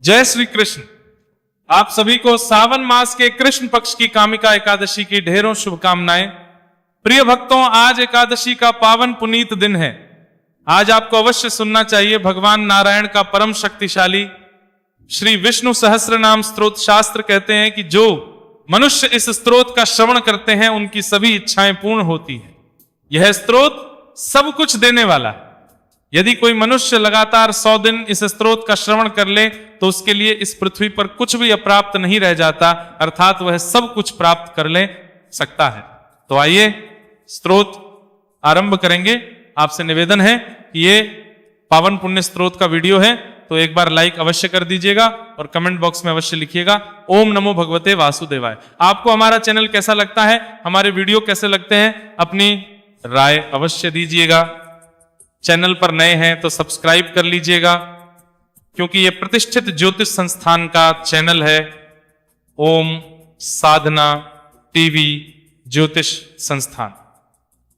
जय श्री कृष्ण। आप सभी को सावन मास के कृष्ण पक्ष की कामिका एकादशी की ढेरों शुभकामनाएं। प्रिय भक्तों, आज एकादशी का पावन पुनीत दिन है। आज आपको अवश्य सुनना चाहिए भगवान नारायण का परम शक्तिशाली श्री विष्णु सहस्त्र नाम स्तोत्र। शास्त्र कहते हैं कि जो मनुष्य इस स्तोत्र का श्रवण करते हैं उनकी सभी इच्छाएं पूर्ण होती हैं। यह स्तोत्र सब कुछ देने वाला है। यदि कोई मनुष्य लगातार 100 दिन इस स्तोत्र का श्रवण कर ले तो उसके लिए इस पृथ्वी पर कुछ भी अप्राप्त नहीं रह जाता, अर्थात वह सब कुछ प्राप्त कर ले सकता है। तो आइए स्तोत्र आरंभ करेंगे। आपसे निवेदन है कि ये पावन पुण्य स्तोत्र का वीडियो है तो एक बार लाइक अवश्य कर दीजिएगा और कमेंट बॉक्स में अवश्य लिखिएगा ओम नमो भगवते वासुदेवाय। आपको हमारा चैनल कैसा लगता है, हमारे वीडियो कैसे लगते हैं, अपनी राय अवश्य दीजिएगा। चैनल पर नए हैं तो सब्सक्राइब कर लीजिएगा, क्योंकि यह प्रतिष्ठित ज्योतिष संस्थान का चैनल है। ओम साधना टीवी ज्योतिष संस्थान,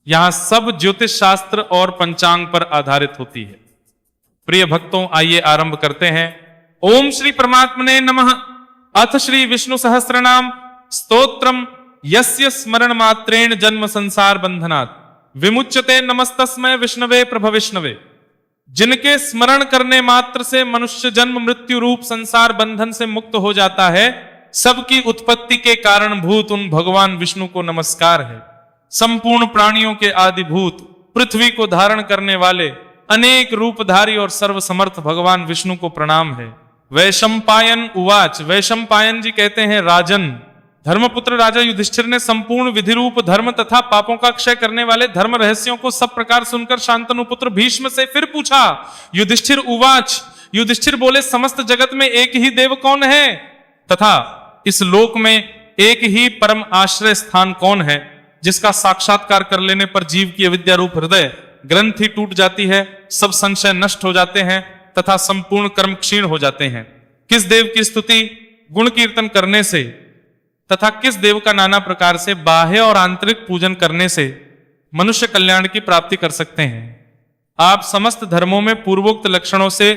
यहां सब ज्योतिष शास्त्र और पंचांग पर आधारित होती है। प्रिय भक्तों, आइए आरंभ करते हैं। ओम श्री परमात्मने नमः। अथ श्री विष्णु सहस्रनाम स्तोत्रम यस्य स्मरण मात्रेण जन्म संसार बंधनात् विमुच्यते नमस्तस्मै विष्णवे प्रभविष्णवे। जिनके स्मरण करने मात्र से मनुष्य जन्म मृत्यु रूप संसार बंधन से मुक्त हो जाता है, सबकी उत्पत्ति के कारणभूत उन भगवान विष्णु को नमस्कार है। संपूर्ण प्राणियों के आदिभूत, पृथ्वी को धारण करने वाले, अनेक रूपधारी और सर्वसमर्थ भगवान विष्णु को प्रणाम है। वैशंपायन उवाच। वैशंपायन जी कहते हैं, राजन, धर्मपुत्र राजा युधिष्ठिर ने संपूर्ण विधि रूप धर्म तथा पापों का क्षय करने वाले धर्म रहस्यों को सब प्रकार सुनकर शांतनु पुत्र भीष्म से फिर पूछा। युधिष्ठिर उवाच। युधिष्ठिर बोले, समस्त जगत में एक ही देव कौन है तथा इस लोक में एक ही परम आश्रय स्थान कौन है, जिसका साक्षात्कार कर लेने पर जीव की अविद्या रूप हृदय ग्रंथि टूट जाती है, सब संशय नष्ट हो जाते हैं तथा संपूर्ण कर्म क्षीण हो जाते हैं। किस देव की स्तुति गुण कीर्तन करने से तथा किस देव का नाना प्रकार से बाह्य और आंतरिक पूजन करने से मनुष्य कल्याण की प्राप्ति कर सकते हैं। आप समस्त धर्मों में पूर्वोक्त लक्षणों से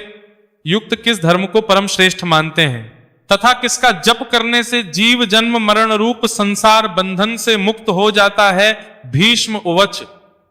युक्त किस धर्म को परम श्रेष्ठ मानते हैं तथा किसका जप करने से जीव जन्म मरण रूप संसार बंधन से मुक्त हो जाता है। भीष्म उवच।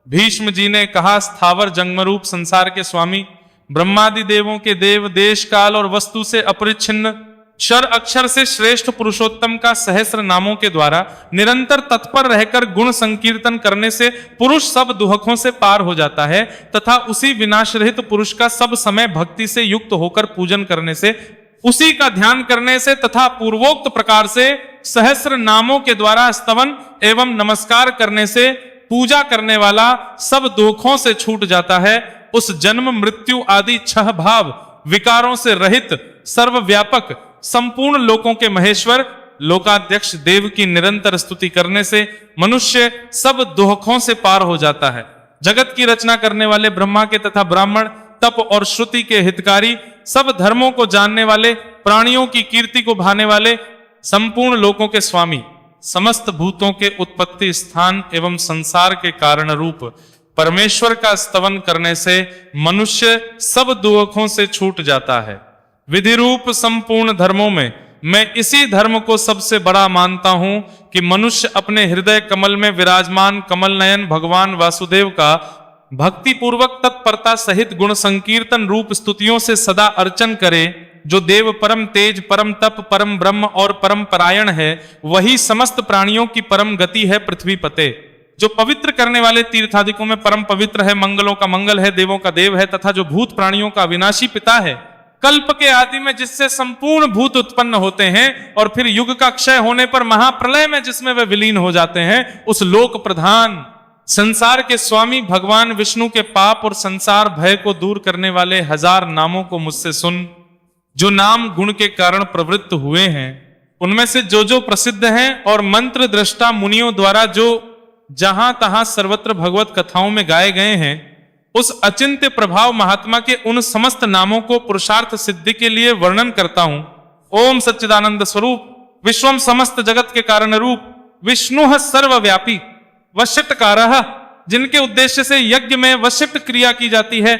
भीष्म जी ने कहा, स्थावर जंगम रूप संसार के स्वामी, ब्रह्मादि देवों के देव, देश काल और वस्तु से अपरिच्छिन्न, क्षर अक्षर से श्रेष्ठ पुरुषोत्तम का सहस्र नामों के द्वारा निरंतर तत्पर रहकर गुण संकीर्तन करने से पुरुष सब दुहकों से पार हो जाता है तथा उसी विनाश रहित पुरुष का सब समय भक्ति से युक्त होकर पूजन करने से, उसी का ध्यान करने से तथा पूर्वोक्त प्रकार से सहस्र नामों के द्वारा स्तवन एवं नमस्कार करने से पूजा करने वाला सब दुखों से छूट जाता है। उस जन्म मृत्यु आदि छह भाव विकारों से रहित सर्वव्यापक संपूर्ण लोकों के महेश्वर लोकाध्यक्ष देव की निरंतर स्तुति करने से मनुष्य सब दुखों से पार हो जाता है। जगत की रचना करने वाले ब्रह्मा के तथा ब्राह्मण, तप और श्रुति के हितकारी, सब धर्मों को जानने वाले, प्राणियों की कीर्ति को भाने वाले, संपूर्ण लोकों के स्वामी, समस्त भूतों के उत्पत्ति स्थान एवं संसार के कारण रूप परमेश्वर का स्तवन करने से मनुष्य सब दुखों से छूट जाता है। विधि रूप संपूर्ण धर्मों में मैं इसी धर्म को सबसे बड़ा मानता हूं कि मनुष्य अपने हृदय कमल में विराजमान कमल नयन भगवान वासुदेव का भक्ति पूर्वक तत्परता सहित गुण संकीर्तन रूप स्तुतियों से सदा अर्चन करे। जो देव परम तेज, परम तप, परम ब्रह्म और परम परायण है, वही समस्त प्राणियों की परम गति है पृथ्वी पते। जो पवित्र करने वाले तीर्थादिकों में परम पवित्र है, मंगलों का मंगल है, देवों का देव है तथा जो भूत प्राणियों का विनाशी पिता है, कल्प के आदि में जिससे संपूर्ण भूत उत्पन्न होते हैं और फिर युग का क्षय होने पर महाप्रलय में जिसमें वे विलीन हो जाते हैं, उस लोक प्रधान संसार के स्वामी भगवान विष्णु के पाप और संसार भय को दूर करने वाले हजार नामों को मुझसे सुन। जो नाम गुण के कारण प्रवृत्त हुए हैं उनमें से जो जो प्रसिद्ध हैं और मंत्र दृष्टा मुनियों द्वारा जो जहां तहां सर्वत्र भगवत कथाओं में गाए गए हैं, उस अचिंत्य प्रभाव महात्मा के उन समस्त नामों को पुरुषार्थ सिद्धि के लिए वर्णन करता हूं। ओम सच्चिदानंद स्वरूप, विश्वम समस्त जगत के कारण रूप, विष्णु सर्वव्यापी, वशिष्ठकारः, जिनके उद्देश्य से यज्ञ में वशिष्ठ क्रिया की जाती है,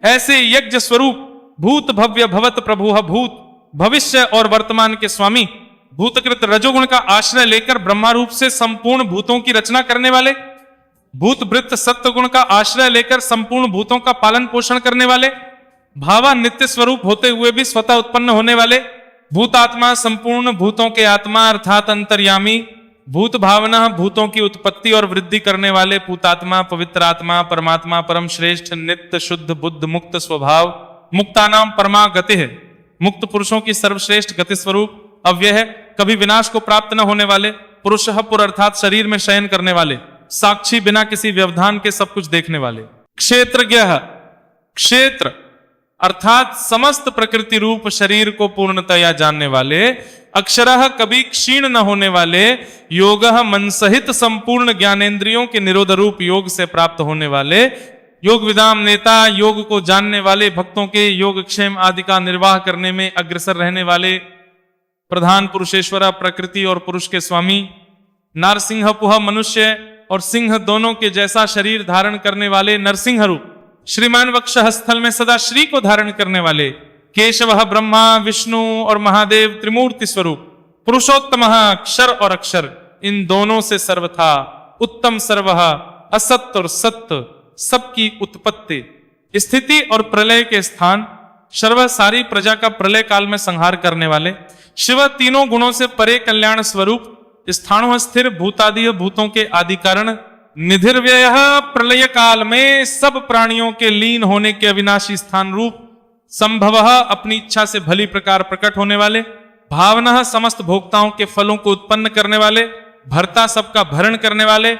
ऐसे यज्ञ स्वरूप, भूत भव्य भवत प्रभुः भूत, भविष्य और वर्तमान के स्वामी, भूतकृत रजोगुण का आश्रय लेकर ब्रह्मा रूप से संपूर्ण भूतों की रचना करने वाले, भूतवृत्त सत्व गुण का आश्रय लेकर संपूर्ण भूतों का पालन पोषण करने वाले, भावा नित्य स्वरूप होते हुए भी स्वतः उत्पन्न होने वाले, भूतात्मा संपूर्ण भूतों के आत्मा अर्थात अंतर्यामी, भूत भावना भूतों की उत्पत्ति और वृद्धि करने वाले भूतात्मा, पवित्र आत्मा, परमात्मा, परम श्रेष्ठ, नित्य, शुद्ध, बुद्ध, मुक्त स्वभाव, मुक्तानाम परमा गति है, मुक्त पुरुषों की सर्वश्रेष्ठ गति स्वरूप, अव्यय, कभी विनाश को प्राप्त न होने वाले, पुरुषः पुर अर्थात शरीर में शयन करने वाले, साक्षी बिना किसी व्यवधान के सब कुछ देखने वाले, क्षेत्रज्ञ, क्षेत्र अर्थात समस्त प्रकृति रूप शरीर को पूर्णतया जानने वाले, अक्षरः कभी क्षीण न होने वाले, योगः मन सहित संपूर्ण ज्ञानेंद्रियों के निरोध रूप योग से प्राप्त होने वाले, योग विदाम नेता, योग को जानने वाले, भक्तों के योगक्षेम आदि का निर्वाह करने में अग्रसर रहने वाले, प्रधान पुरुषेश्वर प्रकृति और पुरुष के स्वामी, नारसिंह पुह मनुष्य और सिंह दोनों के जैसा शरीर धारण करने वाले नरसिंह रूप, श्रीमान वक्षः स्थल में सदा श्री को धारण करने वाले, केशव ब्रह्मा विष्णु और महादेव त्रिमूर्ति स्वरूप, पुरुषोत्तम अक्षर और अक्षर, इन दोनों से सर्वथा उत्तम, सर्व असत्य और सत्य, सबकी उत्पत्ति, स्थिति और प्रलय के स्थान, सर्व सारी प्रजा का प्रलय काल में संहार करने वाले, शिव तीनों गुणों से परे कल्याण स्वरूप, स्थाणु स्थिर भूतादि भूतों के आदि कारण, निधिर्व्यय प्रलय काल में सब प्राणियों के लीन होने के अविनाशी स्थान रूप, संभव अपनी इच्छा से भली प्रकार प्रकट होने वाले, भावना समस्त भोक्ताओं के फलों को उत्पन्न करने वाले, भरता सबका भरण करने वाले,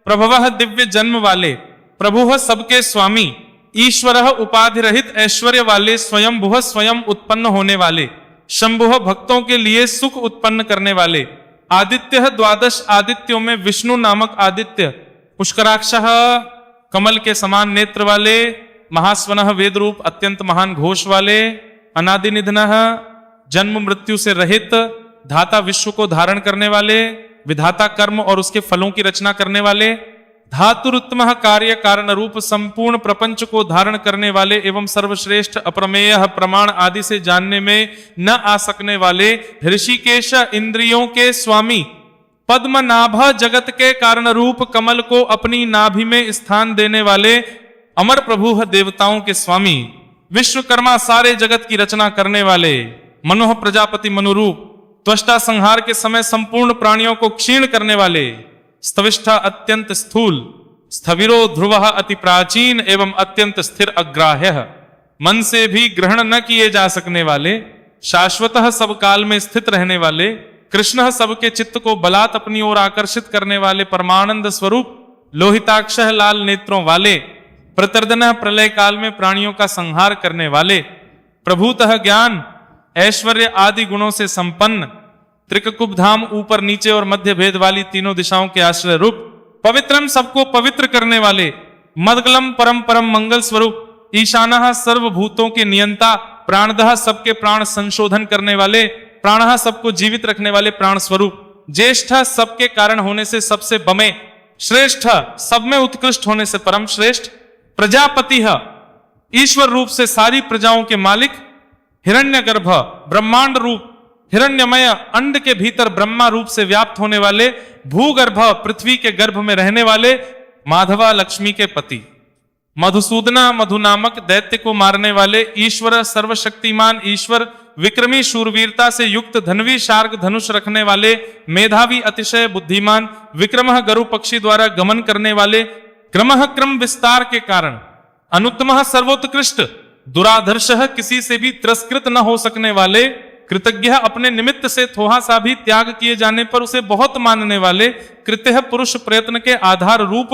प्रभव दिव्य जन्म वाले, प्रभु सबके स्वामी, ईश्वर उपाधि रहित ऐश्वर्य वाले, स्वयं स्वयं उत्पन्न होने वाले, शंभु भक्तों के लिए सुख उत्पन्न करने वाले, आदित्य द्वादश आदित्यों में विष्णु नामक आदित्य, पुष्कराक्ष कमल के समान नेत्र वाले, महास्वनः वेद रूप अत्यंत महान घोष वाले, अनादि निधनः जन्म मृत्यु से रहित, धाता विश्व को धारण करने वाले, विधाता कर्म और उसके फलों की रचना करने वाले, धातुरुत्तम कार्य कारण रूप संपूर्ण प्रपंच को धारण करने वाले एवं सर्वश्रेष्ठ अप्रमेय प्रमाण आदि से जानने में न आ सकने वाले, ऋषिकेश इंद्रियों के स्वामी, पद्मनाभ जगत के कारण रूप कमल को अपनी नाभि में स्थान देने वाले, अमर प्रभु देवताओं के स्वामी, विश्वकर्मा सारे जगत की रचना करने वाले, मनोह प्रजापति मनुरूप, त्वष्टा संहार के समय संपूर्ण प्राणियों को क्षीण करने वाले, स्तविष्ठा अत्यंत स्थूल, स्थविरो ध्रुव अति प्राचीन एवं अत्यंत स्थिर अग्राह्य, मन से भी ग्रहण न किए जा सकने वाले, शाश्वतः सब काल में स्थित रहने वाले, कृष्ण सबके चित्त को बलात् अपनी ओर आकर्षित करने वाले, परमानंद स्वरूप, लोहिताक्ष लाल नेत्रों वाले, प्रतर्दन प्रलय काल में प्राणियों का संहार करने वाले, प्रभुतः ज्ञान ऐश्वर्य आदि गुणों से संपन्न, त्रिककुब धाम ऊपर नीचे और मध्य भेद वाली तीनों दिशाओं के आश्रय रूप, पवित्रम सबको पवित्र करने वाले, मदगलम परम परम मंगल स्वरूप, ईशानः सर्वभूतों के नियंता, प्राणदः सबके प्राण संशोधन करने वाले, प्राणः सबको जीवित रखने वाले प्राण स्वरूप, ज्येष्ठ सबके कारण होने से सबसे बमे, श्रेष्ठ सब में उत्कृष्ट होने से परम श्रेष्ठ, प्रजापति ईश्वर रूप से सारी प्रजाओं के मालिक, हिरण्यगर्भ ब्रह्मांड रूप, हिरण्यमय अंड के भीतर ब्रह्मा रूप से व्याप्त होने वाले, भूगर्भ पृथ्वी के गर्भ में रहने वाले, माधवा लक्ष्मी के पति, मधुसूदना मधु नामक दैत्य को मारने वाले, ईश्वर सर्वशक्तिमान ईश्वर, विक्रमी शूरवीरता से युक्त धनवी शार्ग धनुष रखने वाले, मेधावी अतिशय बुद्धिमान, विक्रमः गरु पक्षी द्वारा गमन करने वाले, क्रमः क्रम विस्तार के कारण, अनुत्तमः सर्वोत्कृष्ट, दुराधर्षः किसी से भी तिरस्कृत न हो सकने वाले, कृतज्ञ अपने निमित्त से थोड़ा सा भी त्याग किए जाने पर उसे बहुत मानने वाले, कृत्यः पुरुष प्रयत्न के आधार रूप,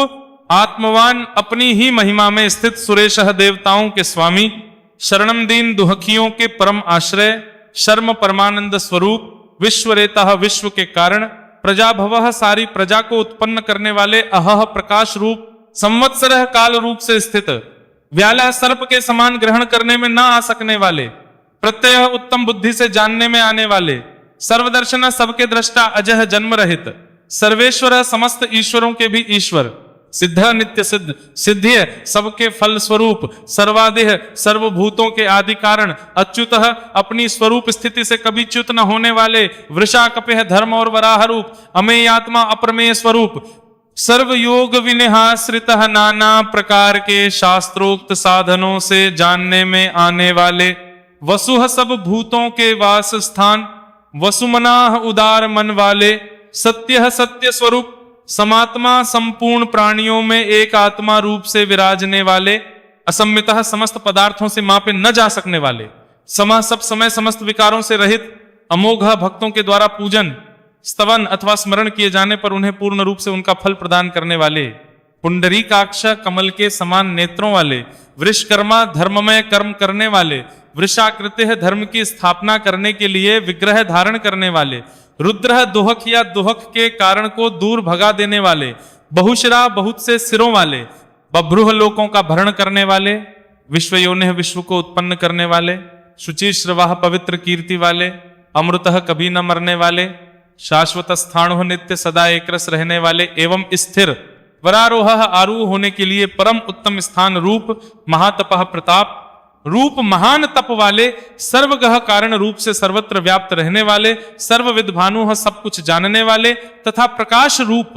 आत्मवान अपनी ही महिमा में स्थित सुरेशः देवताओं के स्वामी, शरणम दीन दुहखियों के परम आश्रय, शर्म परमानंद स्वरूप, विश्वरेता विश्व के कारण, प्रजाभवः सारी प्रजा को उत्पन्न करने वाले, अहह प्रकाश रूप, संवत्सरः काल रूप से स्थित, व्यालः सर्प के समान ग्रहण करने में न आ सकने वाले, प्रत्यय उत्तम बुद्धि से जानने में आने वाले, सर्वदर्शन सबके दृष्टा, अजह जन्म रहित, सर्वेश्वर समस्त ईश्वरों के भी ईश्वर, सिद्ध नित्य सिद्ध, सिद्धिय सबके फल स्वरूप, सर्वादेह सर्वभूतों के आदि कारण, अच्युतः अपनी स्वरूप स्थिति से कभी च्युत न होने वाले, वृषा कपिह धर्म और वराह रूप, अमेयात्मा अप्रमेय स्वरूप, सर्व योग विनिहाश्रितः नाना प्रकार के शास्त्रोक्त साधनों से जानने में आने वाले, वसुह सब भूतों के वास स्थान, वसुमनाह उदार मन वाले, सत्य सत्य स्वरूप, समात्मा संपूर्ण प्राणियों में एक आत्मा रूप से विराजने वाले, असम्मितः समस्त पदार्थों से मापे न जा सकने वाले, सब समय समस्त विकारों से रहित, अमोघ भक्तों के द्वारा पूजन स्तवन अथवा स्मरण किए जाने पर उन्हें पूर्ण रूप से उनका फल प्रदान करने वाले, पुंडरीकाक्ष कमल के समान नेत्रों वाले, वृषकर्मा धर्ममय कर्म करने वाले, वृषाकृति धर्म की स्थापना करने के लिए विग्रह धारण करने वाले, रुद्र दोहक या दोहक के कारण को दूर भगा देने वाले, बहुशिरा बहुत से सिरों वाले, बभ्रुह लोकों का भरण करने वाले, विश्व योनिह विश्व को उत्पन्न करने वाले, शुचि श्रवाह पवित्र कीर्ति वाले, अमृतः कभी न मरने वाले, शाश्वत स्थाणु नित्य सदा एकरस रहने वाले एवं स्थिर, वरारोह आरूह होने के लिए परम उत्तम स्थान रूप, महातपः प्रताप रूप, महान तप वाले, सर्वगह कारण रूप से सर्वत्र व्याप्त रहने वाले, सर्वविद भानु सब कुछ जानने वाले, तथा प्रकाश रूप,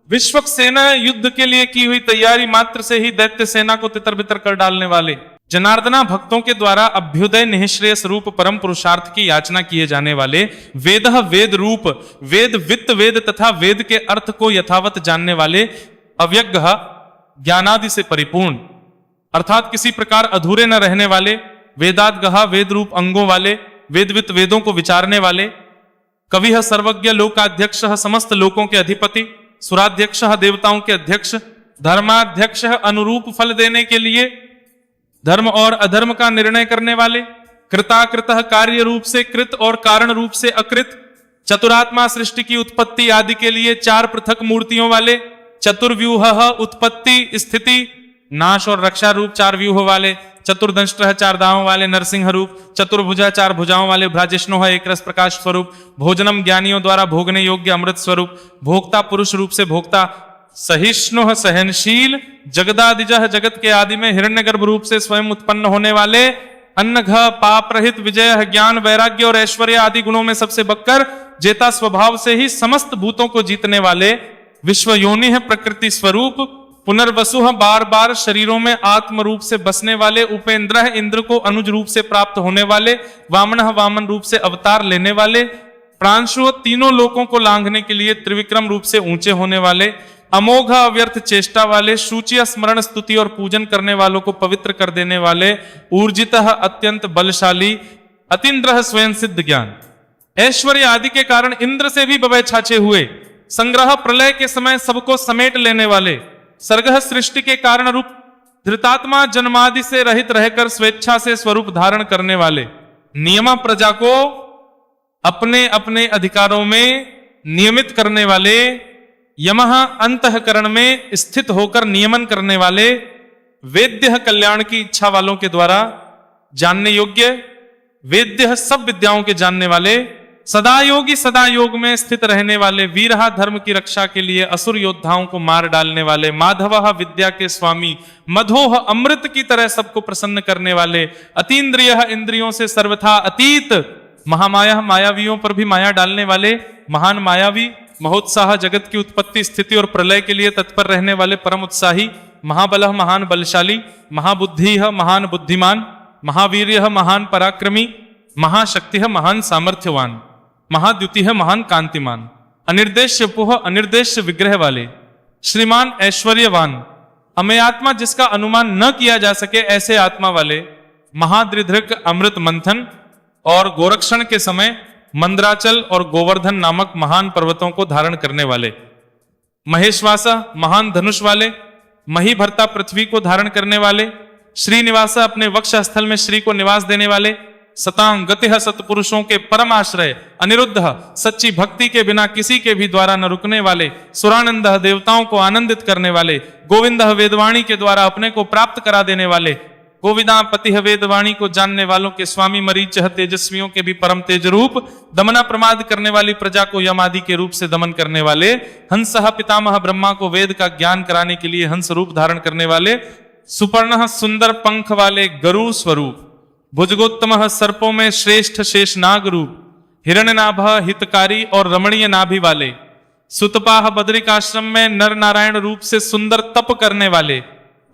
विश्वक सेना युद्ध के लिए की हुई तैयारी मात्र से ही दैत्य सेना को तितर बितर कर डालने वाले, जनार्दना भक्तों के द्वारा अभ्युदय निःश्रेयस रूप परम पुरुषार्थ की याचना किए जाने वाले, वेदः वेद रूप, वेद वित्त वेद तथा वेद के अर्थ को यथावत जानने वाले, अव्यग्ग ज्ञानादि से परिपूर्ण अर्थात किसी प्रकार अधूरे न रहने वाले, वेदादगहा वेद रूप अंगों वाले, वेदवित वेदों को विचारने वाले, कविः सर्वज्ञ लोकाध्यक्ष समस्त लोकों के अधिपति, सुराध्यक्ष देवताओं के अध्यक्ष, धर्माध्यक्ष अनुरूप फल देने के लिए धर्म और अधर्म का निर्णय करने वाले, कृताकृतः कार्य रूप से कृत और कारण रूप से अकृत, चतुरात्मा सृष्टि की उत्पत्ति आदि के लिए चार पृथक मूर्तियों वाले, चतुर्व्यूह उत्पत्ति स्थिति नाश और रक्षा रूप चार व्यूह वाले, चतुर्दंष्ट चार दांवों वाले नरसिंह रूप, चतुर्भुजा चार भुजाओं वाले भ्राजिष्णु एक रस प्रकाश स्वरूप, भोजनम ज्ञानियों द्वारा भोगने योग्य अमृत स्वरूप, भोक्ता पुरुष रूप से भोक्ता, सहिष्णु सहनशील, जगदादिजह जगत के आदि में हिरण्यगर्भ रूप से स्वयं उत्पन्न होने वाले, अन्नघ पाप रहित, विजय ज्ञान वैराग्य और ऐश्वर्य आदि गुणों में सबसे बक्कर, जेता स्वभाव से ही समस्त भूतों को जीतने वाले, विश्व योनि है प्रकृति स्वरूप, पुनर्वसु बार बार शरीरों में आत्म रूप से बसने वाले, उपेंद्र इंद्र को अनुज रूप से प्राप्त होने वाले, वामन वामन रूप से अवतार लेने वाले, प्रांशु तीनों लोकों को लांघने के लिए त्रिविक्रम रूप से ऊंचे होने वाले, अमोघ अव्यर्थ चेष्टा वाले, सूची स्मरण स्तुति और पूजन करने वालों को पवित्र कर देने वाले, ऊर्जित अत्यंत बलशाली, अतीन्द्र स्वयं सिद्ध ज्ञान, ऐश्वर्य आदि के कारण इंद्र से भी बवै छाछे हुए, संग्रह प्रलय के समय सबको समेट लेने वाले, सर्गह सृष्टि के कारण रूप, धृतात्मा जन्मादि से रहित रहकर स्वेच्छा से स्वरूप धारण करने वाले, नियमा प्रजा को अपने अपने अधिकारों में नियमित करने वाले, यमः अंतःकरण में स्थित होकर नियमन करने वाले, वेद्य कल्याण की इच्छा वालों के द्वारा जानने योग्य, वेद्य सब विद्याओं के जानने वाले, सदा योगी सदा योग में स्थित रहने वाले, वीरहा धर्म की रक्षा के लिए असुर योद्धाओं को मार डालने वाले, माधवः विद्या के स्वामी, मधोह अमृत की तरह सबको प्रसन्न करने वाले, अतीन्द्रियः इंद्रियों से सर्वथा अतीत, महामाया मायावियों पर भी माया डालने वाले, महान मायावी, महोत्साह जगत की उत्पत्ति स्थिति और प्रलय के लिए तत्पर रहने वाले परम उत्साही, महाबलः महान बलशाली, महाबुद्धिः महान बुद्धिमान, महावीर्यः महान पराक्रमी, महाशक्तिः महान सामर्थ्यवान, महाद्युतिः महान कांतिमान, अनिर्देश्य पुह अनिर्देश्य विग्रह वाले, श्रीमान ऐश्वर्यवान, अमेय आत्मा जिसका अनुमान न किया जा सके ऐसे आत्मा वाले, महाद्रिधृक अमृत मंथन और गोरक्षण के समय मंद्राचल और गोवर्धन नामक महान पर्वतों को धारण करने वाले, महेश्वासा महान धनुष वाले, मही भरता पृथ्वी को धारण करने वाले, श्रीनिवासा अपने वक्ष स्थल में श्री को निवास देने वाले, सतांग गतिः सत्पुरुषों के परम आश्रय, अनिरुद्ध सच्ची भक्ति के बिना किसी के भी द्वारा न रुकने वाले, सुरानंद देवताओं को आनंदित करने वाले, गोविंद वेदवाणी के द्वारा अपने को प्राप्त करा देने वाले, गोविदा पतिह वेदवाणी को जानने वालों के स्वामी, मरीचह तेजस्वियों के भी परम तेज रूप, दमना प्रमाद करने वाली प्रजा को यम आदि के रूप से दमन करने वाले, हंसः पितामह ब्रह्मा को वेद का ज्ञान कराने के लिए हंस रूप धारण करने वाले, सुपर्ण सुंदर पंख वाले गरु स्वरूप, भुजगोत्तम सर्पों में श्रेष्ठ शेषनाग रूप, हिरण्यनाभ हितकारी और रमणीय नाभि वाले, सुतपाह बद्रिक आश्रम में नर नारायण रूप से सुंदर तप करने वाले,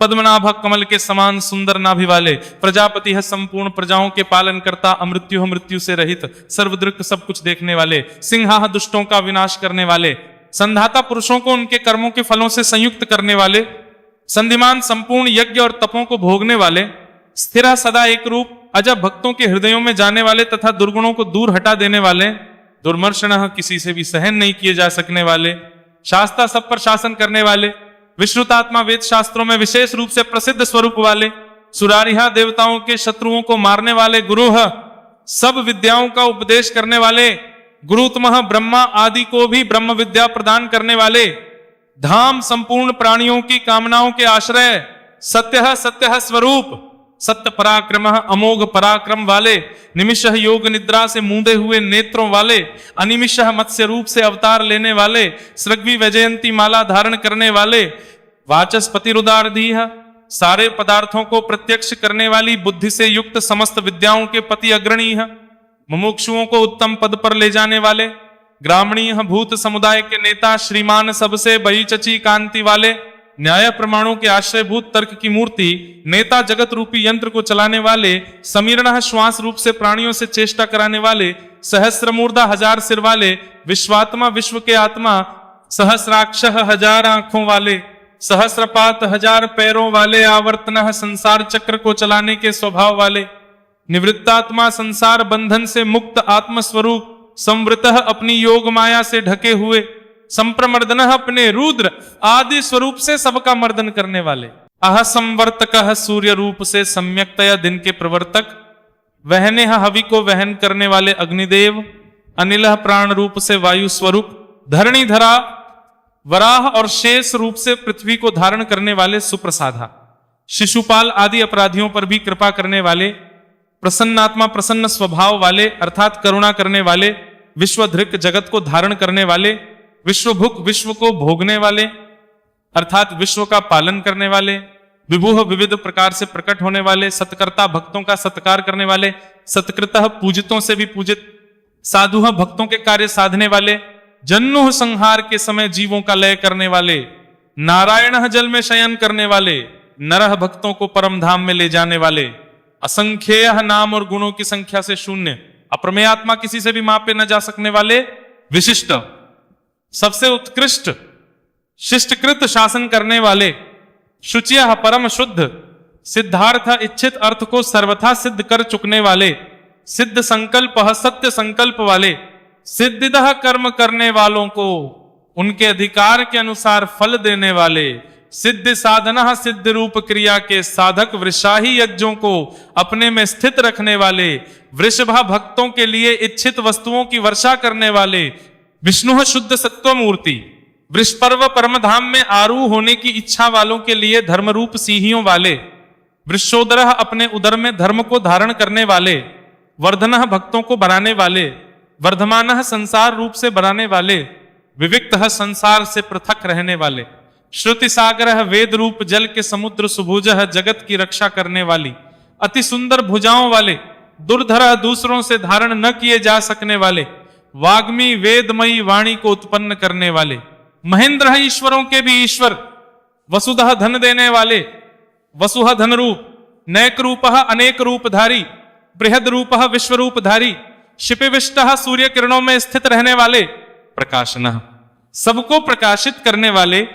पद्मनाभ कमल के समान सुंदर नाभि वाले, प्रजापति है संपूर्ण प्रजाओं के पालन करता, अमृत्यु मृत्यु से रहित, सर्वदृक सब कुछ देखने वाले, सिंहा दुष्टों का विनाश करने वाले, संधाता पुरुषों को उनके कर्मों के फलों से संयुक्त करने वाले, संधिमान संपूर्ण यज्ञ और तपों को भोगने वाले, स्थिर सदा एक रूप, अजब भक्तों के हृदयों में जाने वाले तथा दुर्गुणों को दूर हटा देने वाले, दुर्मर्षण किसी से भी सहन नहीं किए जा सकने वाले, शास्ता सब पर शासन करने वाले, विश्रुतात्मा वेद शास्त्रों में विशेष रूप से प्रसिद्ध स्वरूप वाले, सुरारिहा देवताओं के शत्रुओं को मारने वाले, गुरुह सब विद्याओं का उपदेश करने वाले, गुरुतमः ब्रह्मा आदि को भी ब्रह्म विद्या प्रदान करने वाले, धाम संपूर्ण प्राणियों की कामनाओं के आश्रय, सत्य सत्य स्वरूप, सत्य पराक्रम अमोघ पराक्रम वाले, निमिषः योग निद्रा से मूंदे हुए नेत्रों वाले, अनिमिषः मत्स्य रूप से अवतार लेने वाले, सृग्वी वैजयंती माला धारण करने वाले, वाचस्पति रुदारधीह सारे पदार्थों को प्रत्यक्ष करने वाली, बुद्धि से युक्त समस्त विद्याओं के पति अग्रणी है, मुमुक्षुओं को उत्तम पद पर ले जाने वाले, ग्रामीण भूत समुदाय के नेता, श्रीमान सबसे बहीचची कांति वाले, न्याय प्रमाणों के आश्रयभूत तर्क की मूर्ति, नेता जगत रूपी यंत्र को चलाने वाले, समीरण श्वास रूप से प्राणियों से चेष्टा कराने वाले, सहस्रमूर्धा हजार सिर वाले, विश्वात्मा विश्व के आत्मा, सहस्राक्ष हजार आंखों वाले, सहस्रपात हजार पैरों वाले, आवर्तन संसार चक्र को चलाने के स्वभाव वाले, निवृत्तात्मा संसार बंधन से मुक्त आत्मस्वरूप, संवृत अपनी योग माया से ढके हुए, संप्रमर्दन अपने रुद्र आदि स्वरूप से सबका मर्दन करने वाले, अह संवर्तक सूर्य रूप से सम्यक्तया दिन के प्रवर्तक, वहने हवि को वहन करने वाले अग्निदेव, अनिल प्राण रूप से वायु स्वरूप, धरणी धरा वराह और शेष रूप से पृथ्वी को धारण करने वाले सुप्रसादा, शिशुपाल आदि अपराधियों पर भी कृपा करने वाले, प्रसन्नात्मा प्रसन्न स्वभाव वाले अर्थात करुणा करने वाले, विश्वधृक जगत को धारण करने वाले, विश्वभुक विश्व को भोगने वाले अर्थात विश्व का पालन करने वाले, विभुह विविध प्रकार से प्रकट होने वाले, सत्कर्ता भक्तों का सत्कार करने वाले, सत्कृतः पूजितों से भी पूजित, साधुह भक्तों के कार्य साधने वाले, जन्नुह संहार के समय जीवों का लय करने वाले, नारायण जल में शयन करने वाले, नरह भक्तों को परम धाम में ले जाने वाले, असंख्येय नाम और गुणों की संख्या से शून्य, अप्रमेय आत्मा किसी से भी मापे न जा सकने वाले, विशिष्ट सबसे उत्कृष्ट, शिष्टकृत शासन करने वाले, शुचियः परम शुद्ध, सिद्धार्थ इच्छित अर्थ को सर्वथा सिद्ध कर चुकने वाले, सिद्ध संकल्प सत्य संकल्प वाले, सिद्धिदः कर्म करने वालों को उनके अधिकार के अनुसार फल देने वाले, सिद्ध साधना सिद्ध रूप क्रिया के साधक, वृषाही यज्ञों को अपने में स्थित रखने वाले, वृषभा भक्तों के लिए इच्छित वस्तुओं की वर्षा करने वाले, विष्णु शुद्ध सत्व मूर्ति, वृषपर्व परमधाम में आरूढ़ होने की इच्छा वालों के लिए धर्मरूप सिंहियों वाले, वृषोदरः अपने उदर में धर्म को धारण करने वाले, वर्धनः भक्तों को बनाने वाले, वर्धमानः संसार रूप से बनाने वाले, विविक्तः संसार से पृथक रहने वाले, श्रुति सागरः वेद रूप जल के समुद्र सुभुजः जगत की रक्षा करने वाली, अति सुंदर भुजाओं वाले, दुर्धरः दूसरों से धारण न किए जा सकने वाले, वाग्मी वेदमयी वाणी को उत्पन्न करने वाले, महेंद्र ईश्वरों के भी ईश्वर, वसुधः धन देने वाले, वसुह धन रूप, नैक रूपः अनेक रूपधारी, बृहद रूपः विश्व रूपधारी, शिपिविष्टः सूर्य किरणों में स्थित रहने वाले, प्रकाशनः सबको प्रकाशित करने वाले,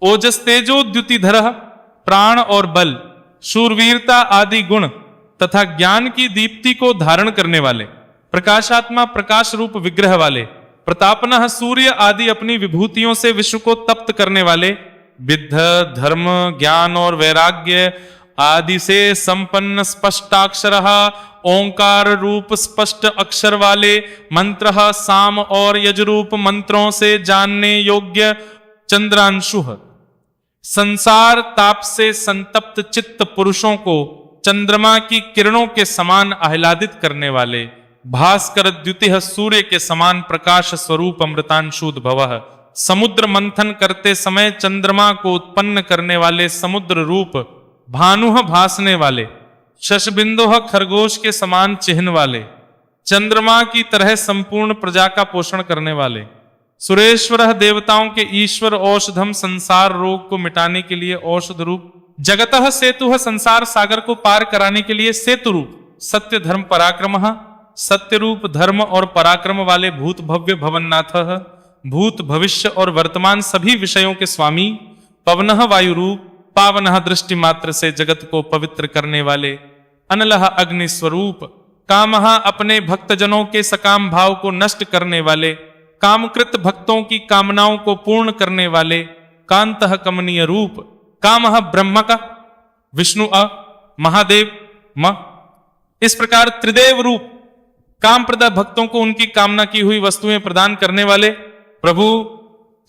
ओजस तेजो द्युतिधरः प्राण और बल, शूरवीरता आदि गुण तथा ज्ञान की दीप्ति को धारण करने वाले, प्रकाशात्मा प्रकाश रूप विग्रह वाले, प्रतापनः सूर्य आदि अपनी विभूतियों से विश्व को तप्त करने वाले, विद्ध धर्म ज्ञान और वैराग्य आदि से संपन्न स्पष्टाक्षरः ओंकार रूप स्पष्ट अक्षर वाले, मंत्रः साम और यजरूप मंत्रों से जानने योग्य, चंद्रांशुः संसार ताप से संतप्त चित्त पुरुषों को चंद्रमा की किरणों के समान आह्लादित करने वाले, भास्कर द्युतिः सूर्य के समान प्रकाश स्वरूप अमृतांशुद्भवः, समुद्र मंथन करते समय चंद्रमा को उत्पन्न करने वाले समुद्र रूप, भानुः भासने वाले, शशबिंदुः खरगोश के समान चिन्ह वाले, चंद्रमा की तरह संपूर्ण प्रजा का पोषण करने वाले, सुरेश्वरः देवताओं के ईश्वर, औषधम संसार रोग को मिटाने के लिए औषध रूप, जगतः सेतुः संसार सागर को पार कराने के लिए सेतु रूप, सत्य धर्म पराक्रमः सत्य रूप धर्म और पराक्रम वाले, भूत भव्य भवन्नाथः भूत भविष्य और वर्तमान सभी विषयों के स्वामी, पवनः वायु रूप, पावनः दृष्टि मात्र से जगत को पवित्र करने वाले, अनलः अग्नि स्वरूप, कामः अपने भक्तजनों के सकाम भाव को नष्ट करने वाले, कामकृत भक्तों की कामनाओं को पूर्ण करने वाले, कांतः कमनीय रूप, कामः ब्रह्म का, विष्णु अ, महादेव म। इस प्रकार त्रिदेव रूप कामप्रद भक्तों को उनकी कामना की हुई वस्तुएं प्रदान करने वाले प्रभु,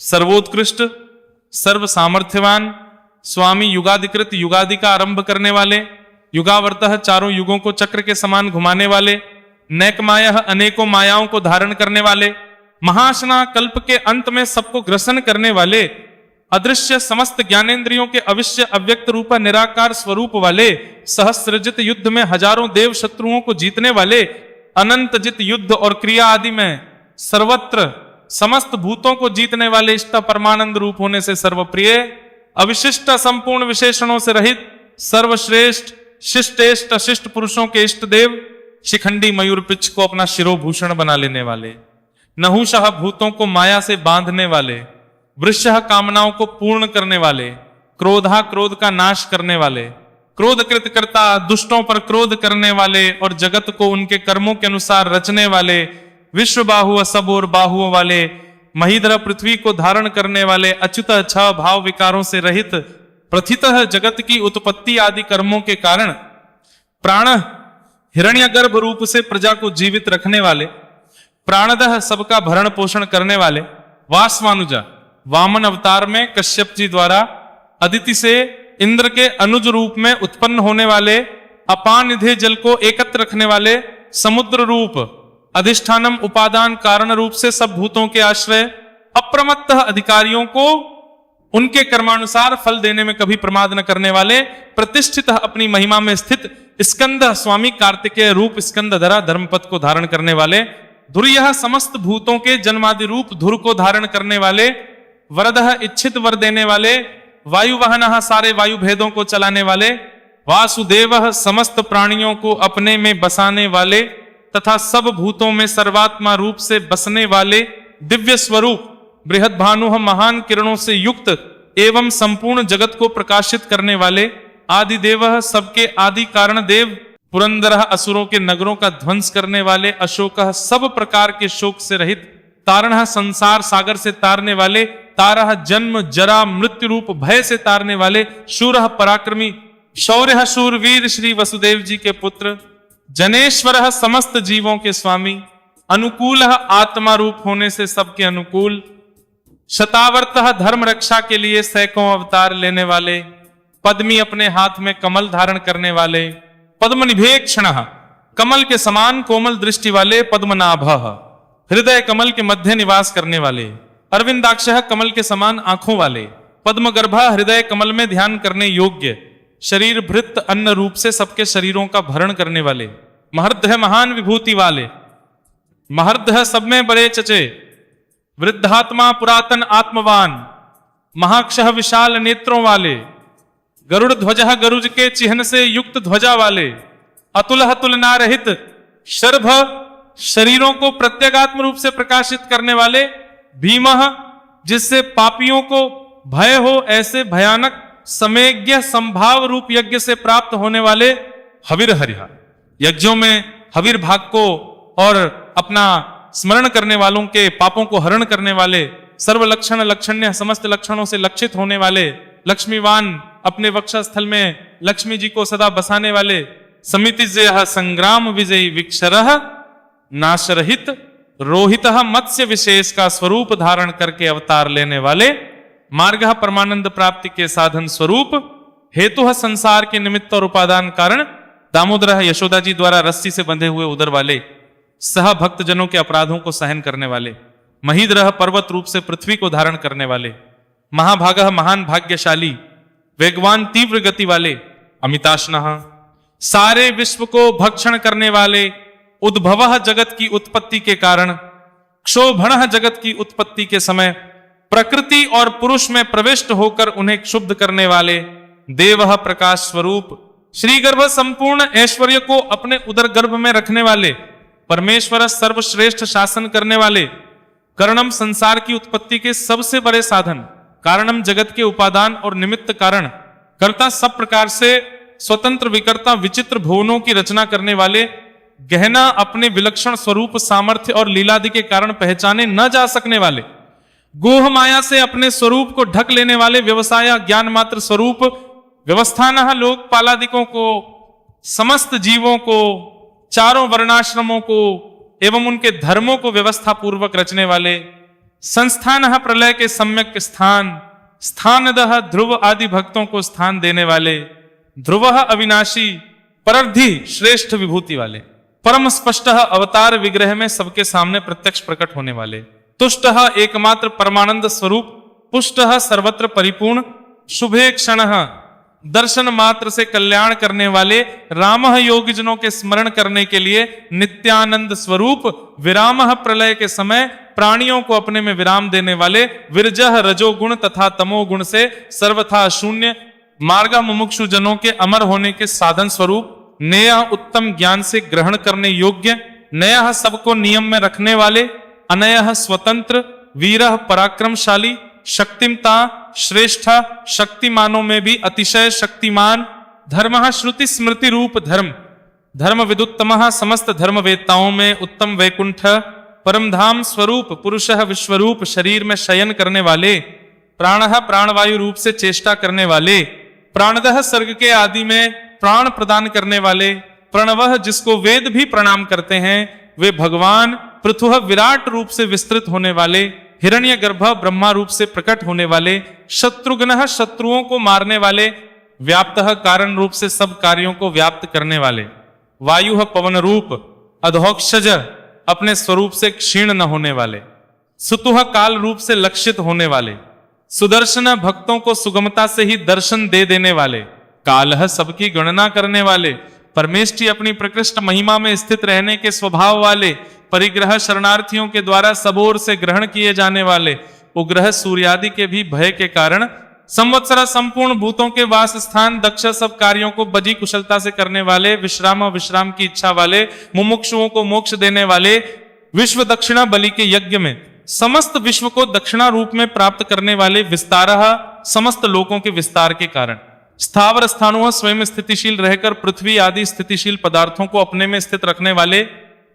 सर्वोत्कृष्ट सर्व सामर्थ्यवान स्वामी, युगाधिकृत युगादि का आरंभ करने वाले, युगावर्तः चारों युगों को चक्र के समान घुमाने वाले, नैकमायः अनेकों मायाओं को धारण करने वाले, महाशना कल्प के अंत में सबको ग्रसन करने वाले, अदृश्य समस्त ज्ञानेंद्रियों के अविश्य अव्यक्त रूप निराकार स्वरूप वाले, सहस्रजित युद्ध में हजारों देव शत्रुओं को जीतने वाले, अनंत जित युद्ध और क्रिया आदि में सर्वत्र समस्त भूतों को जीतने वाले, इष्ट परमानंद रूप होने से सर्वप्रिय, अविशिष्ट संपूर्ण विशेषणों से रहित, सर्वश्रेष्ठ शिष्टेष्ट अशिष्ट पुरुषों के इष्ट देव, शिखंडी मयूर पिच्छ को अपना शिरोभूषण बना लेने वाले, नहुषः भूतों को माया से बांधने वाले, वृषः कामनाओं को पूर्ण करने वाले, क्रोधा क्रोध का नाश करने वाले, क्रोधकृत कर्ता दुष्टों पर क्रोध करने वाले और जगत को उनके कर्मों के अनुसार रचने वाले, विश्व बाहु सब और बाहुओं वाले, महीधर पृथ्वी को धारण करने वाले, अच्युत छह भाव विकारों से रहित, प्रथितः जगत की उत्पत्ति आदि कर्मों के कारण प्राण हिरण्यगर्भ रूप से प्रजा को जीवित रखने वाले, प्राणदः सबका भरण पोषण करने वाले, वासवानुजा वामन अवतार में कश्यप जी द्वारा अदिति से इंद्र के अनुज रूप में उत्पन्न होने वाले, अपान निधे जल को एकत्र रखने वाले, समुद्र रूप अधिष्ठानम उपादान कारण रूप से सब भूतों के आश्रय, अप्रमत्तः अधिकारियों को उनके कर्मानुसार फल देने में कभी प्रमाद न करने वाले, प्रतिष्ठित अपनी महिमा में स्थित स्कंद स्वामी कार्तिकेय रूप स्कंदधरा धर्मपद को धारण करने वाले, धुर्यः समस्त भूतों के जन्मादि रूप धुर को धारण करने वाले, वरदः इच्छित वर देने वाले, वायुवाहनः सारे वायु भेदों को चलाने वाले, वासुदेवः समस्त प्राणियों को अपने में बसाने वाले तथा सब भूतों में सर्वात्मा रूप से बसने वाले, दिव्य स्वरूप बृहद भानुः महान किरणों से युक्त एवं संपूर्ण जगत को प्रकाशित करने वाले, आदिदेवः सबके आदि कारण देव, पुरंदरः असुरों के नगरों का ध्वंस करने वाले, अशोकः सब प्रकार के शोक से रहित, तारणः संसार सागर से तारने वाले, तारः जन्म जरा मृत्यु रूप भय से तारने वाले, शूरः पराक्रमी, शौर्यः शूरवीर श्री वसुदेव जी के पुत्र, जनेश्वरः समस्त जीवों के स्वामी, अनुकूलः आत्मा रूप होने से सबके अनुकूल, शतावर्तः धर्म रक्षा के लिए सैकड़ों अवतार लेने वाले, पद्मी अपने हाथ में कमल धारण करने वाले, पद्मनिभेक्षणः कमल के समान कोमल दृष्टि वाले, पद्मनाभः हृदय कमल के मध्य निवास करने वाले, अरविंदाक्षः कमल के समान आंखों वाले, पद्मगर्भः हृदय कमल में ध्यान करने योग्य, शरीर भृत अन्न रूप से सबके शरीरों का भरण करने वाले, महर्दः महान विभूति वाले, महर्दः सब में बड़े चचे, वृद्धात्मा पुरातन आत्मवान, महाक्षः विशाल नेत्रों वाले, गरुड़ ध्वजः गरुज के चिन्ह से युक्त ध्वजा वाले, अतुलः तुलना रहित, शर्भ शरीरों को प्रत्यगात्म रूप से प्रकाशित करने वाले, भीमः जिससे पापियों को भय हो ऐसे भयानक समेज्ञ संभाव रूप यज्ञ से प्राप्त होने वाले, हविर हरिहा यज्ञों में हविर भाग को और अपना स्मरण करने वालों के पापों को हरण करने वाले, सर्व लक्षण लक्षण्य समस्त लक्षणों से लक्षित होने वाले, लक्ष्मीवान अपने वक्षस्थल में लक्ष्मी जी को सदा बसाने वाले, समिति संग्राम विजयी विक्षरः नाशरहित, रोहितः मत्स्य विशेष का स्वरूप धारण करके अवतार लेने वाले, मार्गः परमानंद प्राप्ति के साधन स्वरूप, हेतु संसार के निमित्त और उपादान कारण, दामोदर यशोदा जी द्वारा रस्सी से बंधे हुए उदर वाले, सह भक्तजनों के अपराधों को सहन करने वाले, महीद्रह पर्वत रूप से पृथ्वी को धारण करने वाले, महाभागः महान भाग्यशाली, वेगवान तीव्र गति वाले, अमिताशनः सारे विश्व को भक्षण करने वाले, उद्भवः जगत की उत्पत्ति के कारण, क्षोभणः जगत की उत्पत्ति के समय प्रकृति और पुरुष में प्रविष्ट होकर उन्हें क्षुब्ध करने वाले, देवः प्रकाश स्वरूप, श्रीगर्भ संपूर्ण ऐश्वर्य को अपने उदर गर्भ में रखने वाले, परमेश्वर सर्वश्रेष्ठ शासन करने वाले, करणम संसार की उत्पत्ति के सबसे बड़े साधन, कारणम जगत के उपादान और निमित्त कारण, कर्ता सब प्रकार से स्वतंत्र विकर्ता विचित्र भुवनों की रचना करने वाले, गहना अपने विलक्षण स्वरूप सामर्थ्य और लीलादि के कारण पहचाने न जा सकने वाले, गोह माया से अपने स्वरूप को ढक लेने वाले, व्यवसाय ज्ञान मात्र स्वरूप, व्यवस्थानः लोकपालादिकों को, समस्त जीवों को, चारों वर्णाश्रमों को एवं उनके धर्मों को व्यवस्था पूर्वक रचने वाले, संस्थानः प्रलय के सम्यक स्थान, स्थानदः ध्रुव आदि भक्तों को स्थान देने वाले, ध्रुवः अविनाशी, परर्धि श्रेष्ठ विभूति वाले, परम स्पष्टः अवतार विग्रह में सबके सामने प्रत्यक्ष प्रकट होने वाले, तुष्टः एकमात्र परमानंद स्वरूप, पुष्टः सर्वत्र परिपूर्ण, शुभे क्षणः दर्शन मात्र से कल्याण करने वाले, रामः योगीजनों के स्मरण करने के लिए नित्यानंद स्वरूप, विरामः प्रलय के समय प्राणियों को अपने में विराम देने वाले, विरजः रजोगुण तथा तमोगुण से सर्वथा शून्य, मार्ग मुमुक्षु जनों के अमर होने के साधन स्वरूप, नेयः उत्तम ज्ञान से ग्रहण करने योग्य, नयः सबको नियम में रखने वाले, अनयः स्वतंत्र, वीरः पराक्रमशाली, शक्तिमता श्रेष्ठ, शक्तिमानों में भी अतिशय शक्तिमान, धर्मः श्रुति स्मृति रूप धर्म, धर्म विदुत्तमः समस्त धर्मवेत्ताओं में उत्तम वैकुंठ, परमधाम स्वरूप, पुरुषः विश्वरूप शरीर में शयन करने वाले, प्राणः प्राणवायु रूप से चेष्टा करने वाले, प्राणदः सर्ग के आदि में प्राण प्रदान करने वाले, प्रणवः जिसको वेद भी प्रणाम करते हैं, वे भगवान, पृथुः विराट रूप से विस्तृत होने वाले, हिरण्यगर्भ ब्रह्मा रूप से प्रकट होने वाले, शत्रुघ्नः शत्रुओं को मारने वाले, व्याप्तः कारण रूप से सब कार्यों को व्याप्त करने वाले, वायुः पवन रूप, अधोक्षज अपने स्वरूप से क्षीण न होने वाले, सुतुः काल रूप से लक्षित होने वाले, सुदर्शन भक्तों को सुगमता से ही दर्शन दे देने वाले, कालः सबकी गणना करने वाले, परमेष्ठी अपनी प्रकृष्ट महिमा में स्थित रहने के स्वभाव वाले, परिग्रह शरणार्थियों के द्वारा सब ओर से ग्रहण किए जाने वाले, उग्रह सूर्यादि के भी भय के कारण, संवत्सर संपूर्ण भूतों के वास स्थान, दक्ष सब कार्यों को बजी कुशलता से करने वाले, विश्राम की इच्छा वाले, मुमुक्षुओं को मोक्ष देने वाले, विश्व दक्षिणा बलि के यज्ञ में समस्त विश्व को दक्षिणा रूप में प्राप्त करने वाले, विस्तारः समस्त लोकों के विस्तार के कारण, स्थावर स्थाणुः स्वयं स्थितिशील रहकर पृथ्वी आदि स्थितिशील पदार्थों को अपने में स्थित रखने वाले,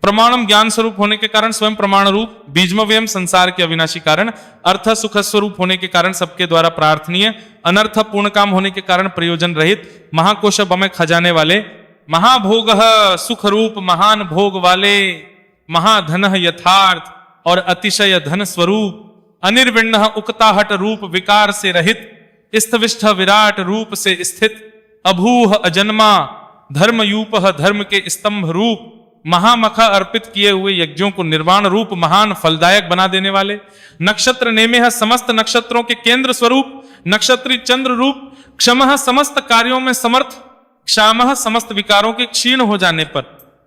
प्रमाणम ज्ञान स्वरूप होने के कारण स्वयं प्रमाण रूप, बीजमव्ययम संसार के अविनाशी कारण, अर्थ सुख स्वरूप होने के कारण सबके द्वारा प्रार्थनीय, अनर्थ पूर्ण काम होने के कारण प्रयोजन रहित, महाकोश बमे खजाने वाले, महाभोगः सुख रूप महान भोग वाले, महाधनः यथार्थ और अतिशय धन स्वरूप, अनिर्विण्णः उक्ताहट रूप विकार से रहित, स्थविष्ठ विराट रूप से स्थित, अभूह अजन्मा, धर्मयूपः धर्म के स्तंभ रूप, महामखा अर्पित किए हुए यज्ञों को निर्वाण रूप महान फलदायक बना देने वाले, नक्षत्र नेमेह समस्त नक्षत्रों के केंद्र स्वरूप, नक्षत्री चंद्र रूप, क्षमः समस्त कार्यों में समर्थ, क्षामः समस्त विकारों के क्षीण हो जाने पर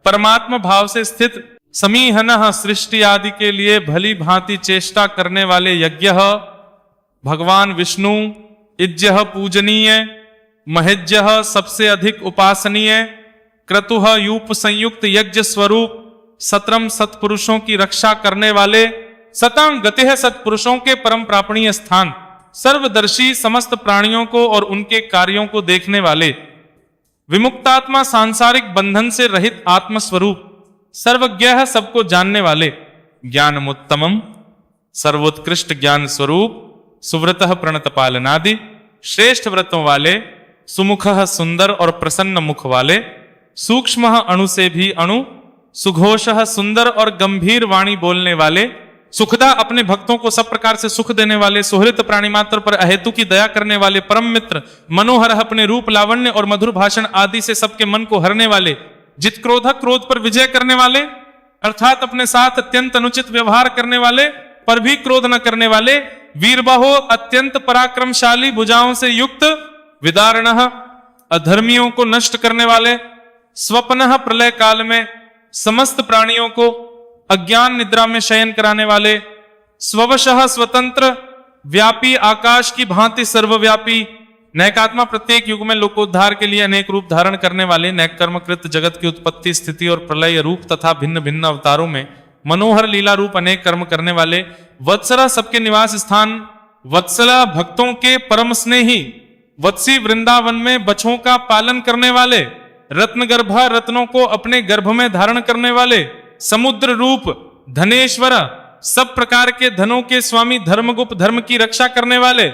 परमात्मा भाव से स्थित, समीहनः सृष्टि आदि के लिए भली भांति चेष्टा करने वाले यज्ञ, भगवान विष्णु, इज्जः पूजनीय, महेज्यः सबसे अधिक उपासनीय, क्रतुः यूप संयुक्त यज्ञ स्वरूप, सत्रम सत्पुरुषों की रक्षा करने वाले, सतां गतिः सत्पुरुषों के परम प्रापणीय स्थान, सर्वदर्शी समस्त प्राणियों को और उनके कार्यों को देखने वाले, विमुक्तात्मा सांसारिक बंधन से रहित आत्मस्वरूप, सर्वज्ञ सबको जानने वाले, ज्ञानमुत्तमम सर्वोत्कृष्ट ज्ञान स्वरूप, सुव्रतः प्रणत पालनादि श्रेष्ठ व्रतों वाले, सुमुखः सुंदर और प्रसन्न मुख वाले, सूक्ष्म अणु से भी अणु, सुघोषः सुंदर और गंभीर वाणी बोलने वाले, सुखदा अपने भक्तों को सब प्रकार से सुख देने वाले, सुहृत प्राणी मात्र पर अहेतु की दया करने वाले, परम मित्र, मनोहर अपने रूप लावण्य और मधुर भाषण आदि से सबके मन को हरने वाले, जित क्रोधक क्रोध पर विजय करने वाले, अर्थात अपने साथ अत्यंत अनुचित व्यवहार करने वाले पर भी क्रोध न करने वाले, वीरबाहो अत्यंत पराक्रमशाली भुजाओं से युक्त, विदारणः अधर्मियों को नष्ट करने वाले, स्वप्नः प्रलय काल में समस्त प्राणियों को अज्ञान निद्रा में शयन कराने वाले, स्ववशः स्वतंत्र व्यापी आकाश की भांति सर्वव्यापी, नैकात्मा प्रत्येक युग में लोकोद्धार के लिए अनेक रूप धारण करने वाले, नैक कर्मकृत जगत की उत्पत्ति स्थिति और प्रलय रूप तथा भिन्न भिन्न अवतारों में मनोहर लीला रूप अनेक कर्म करने वाले, वत्सला सबके निवास स्थान, वत्सला भक्तों के परम स्नेही, वत्सी वृंदावन में बछों का पालन करने वाले, रत्न गर्भा रत्नों को अपने गर्भ में धारण करने वाले, समुद्र रूप धनेश्वर, सब प्रकार के धनों के स्वामी, धर्मगुप्त धर्म की रक्षा करने वाले,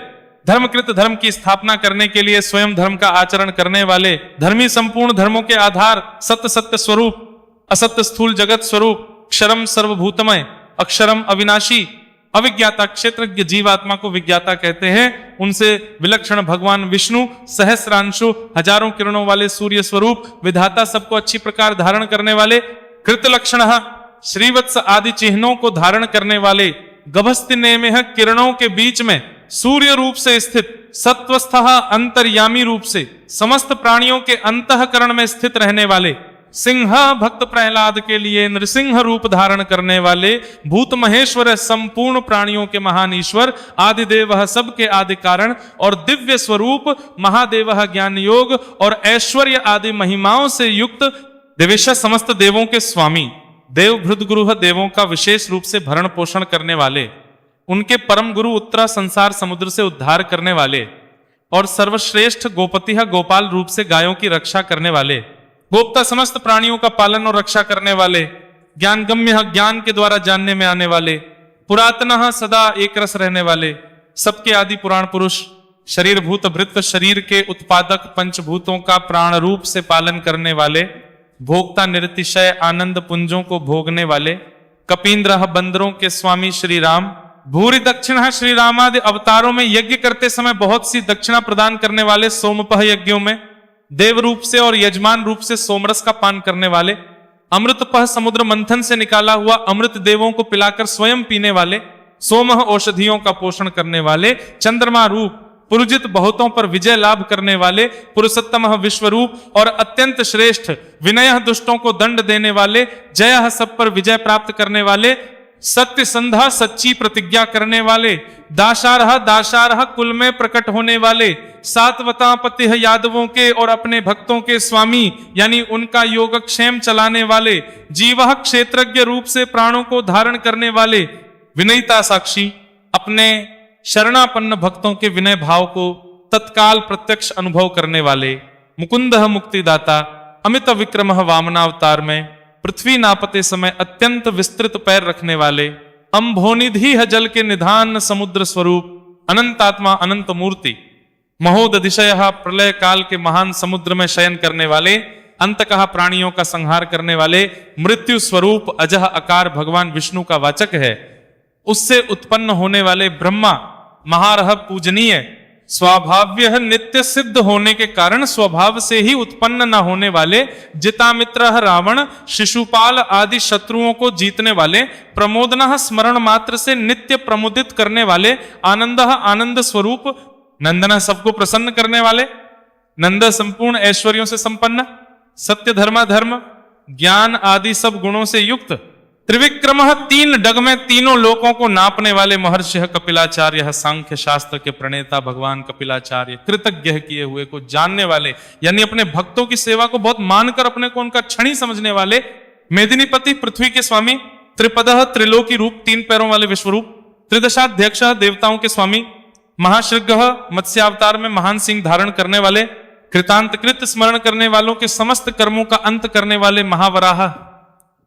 धर्मकृत धर्म की स्थापना करने के लिए स्वयं धर्म का आचरण करने वाले, धर्मी संपूर्ण धर्मों के आधार, सत्य सत्य स्वरूप, असत्य स्थूल जगत स्वरूप, क्षरम सर्वभूतमय, अक्षरम अविनाशी, अविज्ञाता क्षेत्रज्ञ जीवात्मा को विज्ञाता कहते हैं, उनसे विलक्षण भगवान विष्णु, सहस्रांशु हजारों किरणों वाले सूर्य स्वरूप, विधाता सबको अच्छी प्रकार धारण करने वाले, कृतलक्षण श्रीवत्स आदि चिन्हों को धारण करने वाले, गभस्तिनेमिह किरणों के बीच में सूर्य रूप से स्थित, सत्वस्थः अंतर्यामी रूप से समस्त प्राणियों के अंतःकरण में स्थित रहने वाले, सिंह भक्त प्रहलाद के लिए नृसिंह रूप धारण करने वाले, भूत महेश्वर संपूर्ण प्राणियों के महान ईश्वर, आदिदेव सबके आदि कारण और दिव्य स्वरूप, महादेव ज्ञान योग और ऐश्वर्य आदि महिमाओं से युक्त, देवेश समस्त देवों के स्वामी, देव भृद गुरु देवों का विशेष रूप से भरण पोषण करने वाले, उनके परम गुरु उत्तरा संसार समुद्र से उद्धार करने वाले, और सर्वश्रेष्ठ गोपति गोपाल रूप से गायों की रक्षा करने वाले, गोप्ता समस्त प्राणियों का पालन और रक्षा करने वाले, ज्ञान गम्य ज्ञान के द्वारा जानने में आने वाले, पुरातन सदा एक रस रहने वाले, सबके आदि पुराण पुरुष, शरीर भूत भृत शरीर के उत्पादक, पंचभूतों का प्राण रूप से पालन करने वाले, भोक्ता निरतिशय आनंद पुंजों को भोगने वाले, कपींद्र बंदरों के स्वामी श्री राम, भूरि दक्षिण श्री रामादि अवतारों में यज्ञ करते समय बहुत सी दक्षिणा प्रदान करने वाले, सोमपह यज्ञों में देव रूप से और यजमान रूप से सोमरस का पान करने वाले, अमृतपह समुद्र मंथन से निकाला हुआ अमृत देवों को पिलाकर स्वयं पीने वाले, सोमह औषधियों का पोषण करने वाले, चंद्रमा रूप पुरुजित बहुतों पर विजय लाभ करने वाले, पुरुषोत्तम विश्वरूप और अत्यंत श्रेष्ठ, विनय दुष्टों को दंड देने वाले, जय सब पर विजय प्राप्त करने वाले, सत्य संधा सच्ची प्रतिज्ञा करने वाले, दाशारह कुल में प्रकट होने वाले, सातवतापति यादवों के और अपने भक्तों के स्वामी यानी उनका योगक्षेम चलाने वाले, जीवः क्षेत्रज्ञ रूप से प्राणों को धारण करने वाले, विनयता साक्षी, अपने शरणापन्न भक्तों के विनय भाव को तत्काल प्रत्यक्ष अनुभव करने वाले, मुकुंदः मुक्तिदाता, अमित विक्रमः वामनावतार में पृथ्वी नापते समय अत्यंत विस्तृत पैर रखने वाले, अम्भोनिधि जल के निधान समुद्र स्वरूप, अनंतात्मा अनंत मूर्ति, महोदधिशय प्रलय काल के महान समुद्र में शयन करने वाले, अंतकः प्राणियों का संहार करने वाले, मृत्यु स्वरूप अजह आकार भगवान विष्णु का वाचक है, उससे उत्पन्न होने वाले ब्रह्मा, महारह पूजनीय, स्वाभाव्य नित्य सिद्ध होने के कारण स्वभाव से ही उत्पन्न न होने वाले, जितामित्र रावण, शिशुपाल आदि शत्रुओं को जीतने वाले, प्रमोदन स्मरण मात्र से नित्य प्रमुदित करने वाले, आनंद आनंद स्वरूप, नंदन सबको प्रसन्न करने वाले, नंद संपूर्ण ऐश्वर्यों से संपन्न, सत्य धर्म ज्ञान आदि सब गुणों से युक्त, त्रिविक्रम तीन डग में तीनों लोकों को नापने वाले महर्षि कपिलाचार्य, सांख्य शास्त्र के प्रणेता भगवान कपिलाचार्य, कृतज्ञ किए हुए को जानने वाले यानी अपने भक्तों की सेवा को बहुत मानकर अपने को उनका क्षणी समझने वाले, मेदिनीपति पृथ्वी के स्वामी, त्रिपदः त्रिलोकी रूप तीन पैरों वाले विश्वरूप, त्रिदशाध्यक्ष देवताओं के स्वामी, महाशृंग मत्स्यावतार में महान सिंह धारण करने वाले, कृतांतकृत स्मरण करने वालों के समस्त कर्मों का अंत करने वाले महावराह,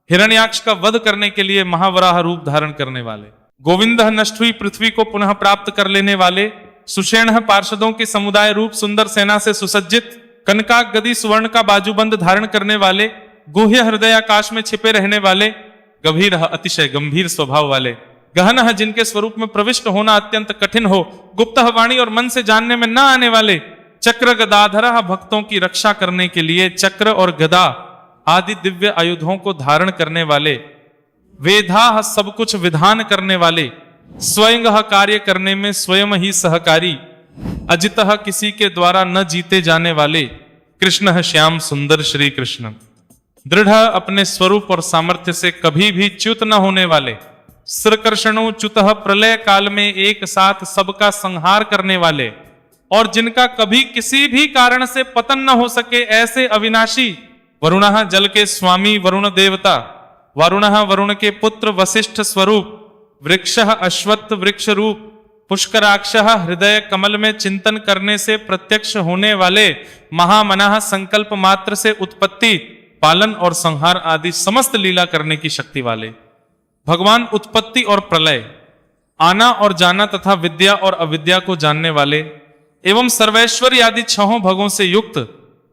हिरण्याक्ष का वध करने के लिए महावराह रूप धारण करने वाले, गोविंद नष्ट हुई पृथ्वी को पुनः प्राप्त कर लेने वाले, सुषेण पार्षदों के समुदाय रूप सुंदर सेना से सुसज्जित, कनकाक गदी सुवर्ण का बाजूबंद धारण करने वाले, गुह्य हृदय आकाश में छिपे रहने वाले, गंभीर अतिशय गंभीर स्वभाव वाले, गहन जिनके स्वरूप में प्रविष्ट होना अत्यंत कठिन हो, गुप्त वाणी और मन से जानने में न आने वाले, चक्र गदाधर भक्तों की रक्षा करने के लिए चक्र और गदा आदि दिव्य आयुधों को धारण करने वाले, वेधा सब कुछ विधान करने वाले, स्वयं कार्य करने में स्वयं ही सहकारी, अजित किसी के द्वारा न जीते जाने वाले, कृष्ण श्याम सुंदर श्री कृष्ण, दृढ़ अपने स्वरूप और सामर्थ्य से कभी भी च्युत न होने वाले, श्रीकृष्णो च्युतः प्रलय काल में एक साथ सबका संहार करने वाले और जिनका कभी किसी भी कारण से पतन न हो सके ऐसे अविनाशी, वरुण जल के स्वामी वरुण देवता, वरुण वरुण के पुत्र वशिष्ठ स्वरूप, वृक्ष अश्वत्थ वृक्ष रूप, पुष्कराक्ष हृदय कमल में चिंतन करने से प्रत्यक्ष होने वाले, महामनः संकल्प मात्र से उत्पत्ति, पालन और संहार आदि समस्त लीला करने की शक्ति वाले, भगवान उत्पत्ति और प्रलय, आना और जाना तथा विद्या और अविद्या को जानने वाले एवं सर्वैश्वर्य आदि छहों भगों से युक्त,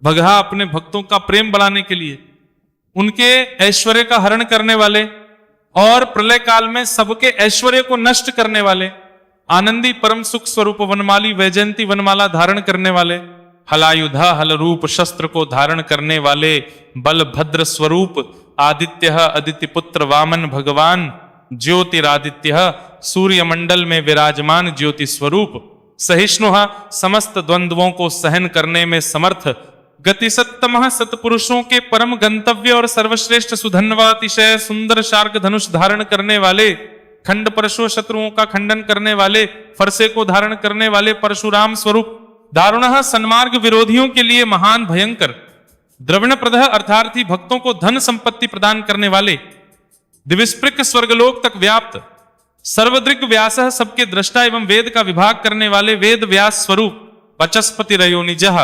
भगहा अपने भक्तों का प्रेम बढ़ाने के लिए उनके ऐश्वर्य का हरण करने वाले और प्रलय काल में सबके ऐश्वर्य को नष्ट करने वाले, आनंदी परम सुख स्वरूप वनमाली वैजयंती वनमाला धारण करने वाले, हलायुधा हल रूप शस्त्र को धारण करने वाले, बलभद्र स्वरूप आदित्य अदिति पुत्र वामन भगवान, ज्योतिरादित्य सूर्य मंडल में विराजमान ज्योति स्वरूप, सहिष्णु समस्त द्वंद्वों को सहन करने में समर्थ, गति सत्तम सतपुरुषों के परम गंतव्य और सर्वश्रेष्ठ सुधन्वातिशय सुंदर शार्क धनुष धारण करने वाले, खंड परशु शत्रुओं का खंडन करने वाले, फरसे को धारण करने वाले परशुराम स्वरूप, दारुण सन्मार्ग विरोधियों के लिए महान भयंकर, द्रविण प्रद अर्थार्थी भक्तों को धन संपत्ति प्रदान करने वाले, दिविस्पृक स्वर्गलोक तक व्याप्त, सर्वदृग व्यास सबके दृष्टा एवं वेद का विभाग करने वाले वेद व्यास स्वरूप, वचस्पति रयोनिजः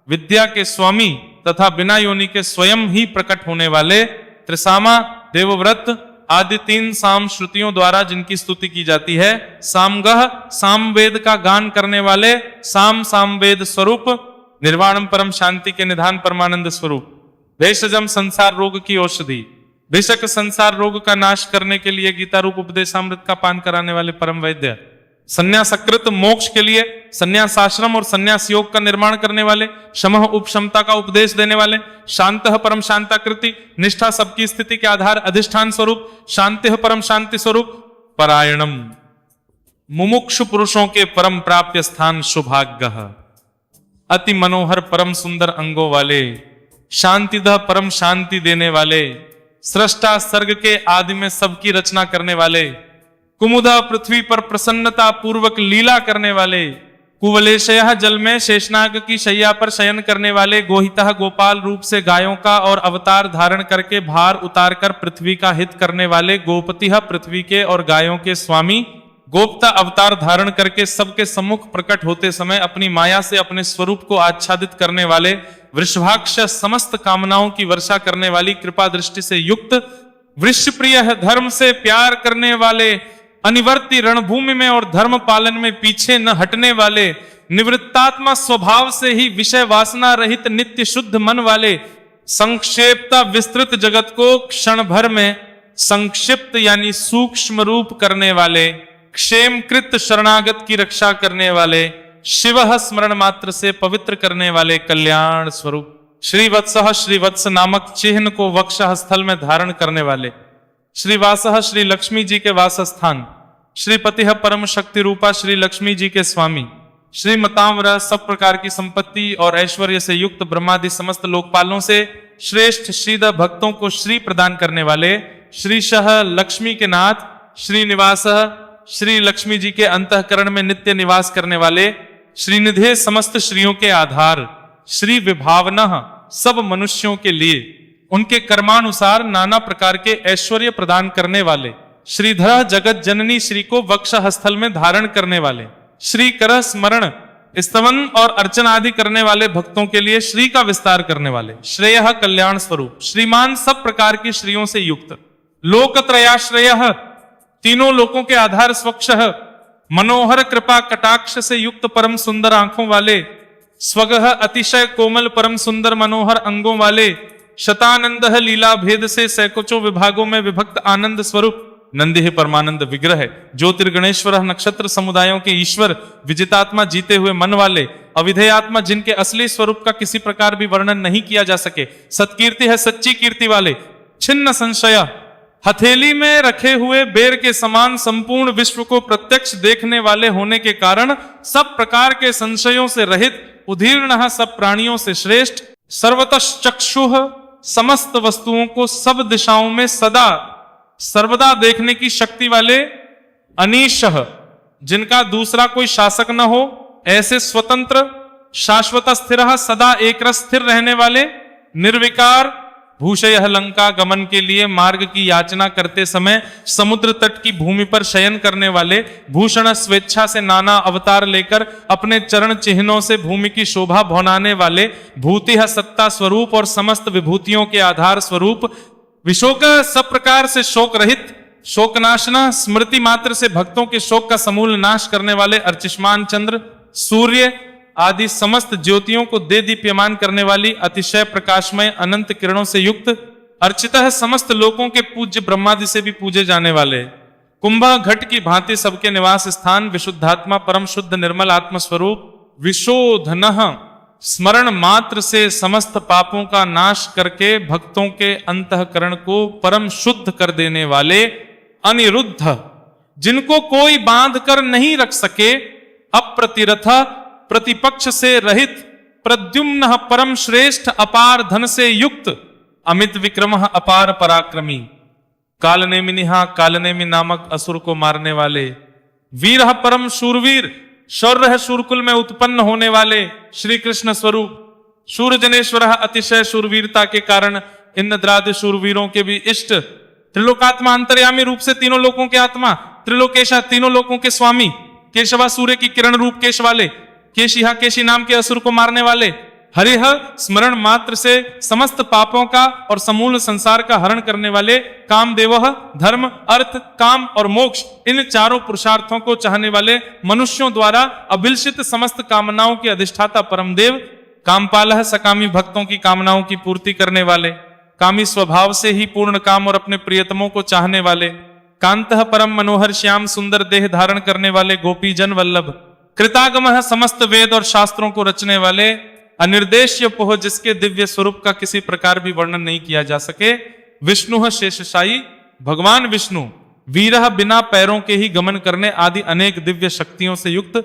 विद्या के स्वामी तथा बिना योनि के स्वयं ही प्रकट होने वाले, त्रिसामा देवव्रत आदि तीन साम श्रुतियों द्वारा जिनकी स्तुति की जाती है, सामगह सामवेद का गान करने वाले, साम सामवेद स्वरूप, निर्वाणम परम शांति के निधान परमानंद स्वरूप, भेषजम संसार रोग की औषधि, बेशक संसार रोग का नाश करने के लिए गीता रूप उपदेशामृत का पान कराने वाले परम वैद्य, संन्यासकृत मोक्ष के लिए संन्यास आश्रम और संन्यास योग का निर्माण करने वाले, शमः उपशमता का उपदेश देने वाले, शांतः परम शांताकृति, निष्ठा सबकी स्थिति के आधार अधिष्ठान स्वरूप, शांतिः परम शांति स्वरूप, परायणम मुमुक्षु पुरुषों के परम प्राप्य स्थान शुभाग्यः, अति मनोहर परम सुंदर अंगों वाले, शांतिदः परम शांति देने वाले, सृष्टा सर्ग के आदि में सबकी रचना करने वाले, कुमुदा पृथ्वी पर प्रसन्नता पूर्वक लीला करने वाले, कुवलेशयः जल में शेषनाग की शैया पर शयन करने वाले, गोहितः गोपाल रूप से गायों का और अवतार धारण करके भार उतारकर पृथ्वी का हित करने वाले, गोपतिः पृथ्वी के और गायों के स्वामी, गोप्ता अवतार धारण करके सबके सम्मुख प्रकट होते समय अपनी माया से अपने स्वरूप को आच्छादित करने वाले, वृषभाक्ष समस्त कामनाओं की वर्षा करने वाली कृपा दृष्टि से युक्त, वृषप्रिय धर्म से प्यार करने वाले, अनिवर्ती रणभूमि में और धर्म पालन में पीछे न हटने वाले, निवृत्तात्मा स्वभाव से ही विषय वासना रहित नित्य शुद्ध मन वाले, संक्षेपता विस्तृत जगत को क्षण भर में संक्षिप्त यानी सूक्ष्म रूप करने वाले, क्षेमकृत शरणागत की रक्षा करने वाले, शिव स्मरण मात्र से पवित्र करने वाले कल्याण स्वरूप, श्रीवत्स नामक चिन्ह को वक्ष स्थल में धारण करने वाले, श्रीवासः श्री लक्ष्मी जी के वासस्थान, श्रीपतिः परम शक्ति रूपा श्री लक्ष्मी जी के स्वामी, श्रीमताम्र सब प्रकार की संपत्ति और ऐश्वर्य से युक्त ब्रह्मादि समस्त लोकपालों से श्रेष्ठ श्रीद भक्तों को श्री प्रदान करने वाले, श्रीशः लक्ष्मी के नाथ, श्रीनिवासः श्री लक्ष्मी जी के अंतःकरण में नित्य निवास करने वाले, श्रीनिधे समस्त श्रियों के आधार, श्री विभावनः सब मनुष्यों के लिए उनके कर्मानुसार नाना प्रकार के ऐश्वर्य प्रदान करने वाले, श्रीधर जगत जननी श्री को वक्ष स्थल में धारण करने वाले, श्री कर स्मरण स्तवन और अर्चन आदि करने वाले भक्तों के लिए श्री का विस्तार करने वाले, श्रेयः कल्याण स्वरूप, श्रीमान सब प्रकार की श्रियों से युक्त, लोकत्रयाश्रयः तीनों लोकों के आधार स्वक्षः, मनोहर कृपा कटाक्ष से युक्त परम सुंदर आंखों वाले, स्वगः अतिशय कोमल परम सुंदर मनोहर अंगों वाले, शतानंद लीला भेद से सैकड़ों विभागों में विभक्त आनंद स्वरूप, नंदि परमानंद विग्रह, ज्योतिर्गणेश्वर नक्षत्र समुदायों के ईश्वर, विजितात्मा जीते हुए मन वाले, अविधेयात्मा जिनके असली स्वरूप का किसी प्रकार भी वर्णन नहीं किया जा सके, सत्कीर्ति है सच्ची कीर्ति वाले, छिन्न संशय, हथेली में रखे हुए बेर के समान संपूर्ण विश्व को प्रत्यक्ष देखने वाले होने के कारण सब प्रकार के संशयों से रहित, उदीर्ण सब प्राणियों से श्रेष्ठ, सर्वतश्चक्षुः समस्त वस्तुओं को सब दिशाओं में सदा सर्वदा देखने की शक्ति वाले, अनीशः जिनका दूसरा कोई शासक न हो, ऐसे स्वतंत्र, शाश्वत स्थिर सदा एक रस स्थिर रहने वाले, निर्विकार, भूषयः लंका गमन के लिए मार्ग की याचना करते समय समुद्र तट की भूमि पर शयन करने वाले, भूषण स्वेच्छा से नाना अवतार लेकर अपने चरण चिन्हों से भूमि की शोभा भौनाने वाले, भूतिः सत्ता स्वरूप और समस्त विभूतियों के आधार स्वरूप, विशोक सब प्रकार से शोक रहित, शोकनाशना स्मृति मात्र से भक्तों के शोक का समूल नाश करने वाले अर्चिष्मान चंद्र, सूर्य आदि समस्त ज्योतियों को दे दीप्यमान करने वाली अतिशय प्रकाशमय अनंत किरणों से युक्त, अर्चितः समस्त लोकों के पूज्य ब्रह्मादि से भी पूजे जाने वाले, कुंभा घट की भांति सबके निवास स्थान, विशुद्धात्मा परम शुद्ध निर्मल आत्मस्वरूप, विशोधनः स्मरण मात्र से समस्त पापों का नाश करके भक्तों के अंतःकरण को परम शुद्ध कर देने वाले, अनिरुद्ध जिनको कोई बांध कर नहीं रख सके, अप्रतिरथ प्रतिपक्ष से रहित, प्रद्युम्न परम श्रेष्ठ अपार धन से युक्त, अमित विक्रम अपार पराक्रमी, कालनेमिनिहा कालनेमि नामक असुर को मारने वाले, वीर परम शूरवीर, शौर्य शूरकुल में उत्पन्न होने वाले श्री कृष्ण स्वरूप, शूरजनेश्वर अतिशय शूरवीरता के कारण इंद्रादि शूरवीरों के भी इष्ट, त्रिलोकात्मा अंतर्यामी रूप से तीनों लोकों के आत्मा, त्रिलोकेशा तीनों लोकों के स्वामी, केशवा सूर्य की किरण रूप केश वाले, केशिहा केशी नाम के असुर को मारने वाले, हरिह स्मरण मात्र से समस्त पापों का और समूल संसार का हरण करने वाले, कामदेवः धर्म अर्थ काम और मोक्ष इन चारों पुरुषार्थों को चाहने वाले, मनुष्यों द्वारा अभिलषित समस्त कामनाओं के अधिष्ठाता परमदेव, कामपालः सकामी भक्तों की कामनाओं की पूर्ति करने वाले, कामी स्वभाव से ही पूर्ण काम और अपने प्रियतमों को चाहने वाले, कांतः परम मनोहर श्याम सुंदर देह धारण करने वाले गोपी जन वल्लभ, कृतागमः समस्त वेद और शास्त्रों को रचने वाले, अनिर्देश्य पोह जिसके दिव्य स्वरूप का किसी प्रकार भी वर्णन नहीं किया जा सके, विष्णु शेषशायी भगवान विष्णु, वीरः बिना पैरों के ही गमन करने आदि अनेक दिव्य शक्तियों से युक्त,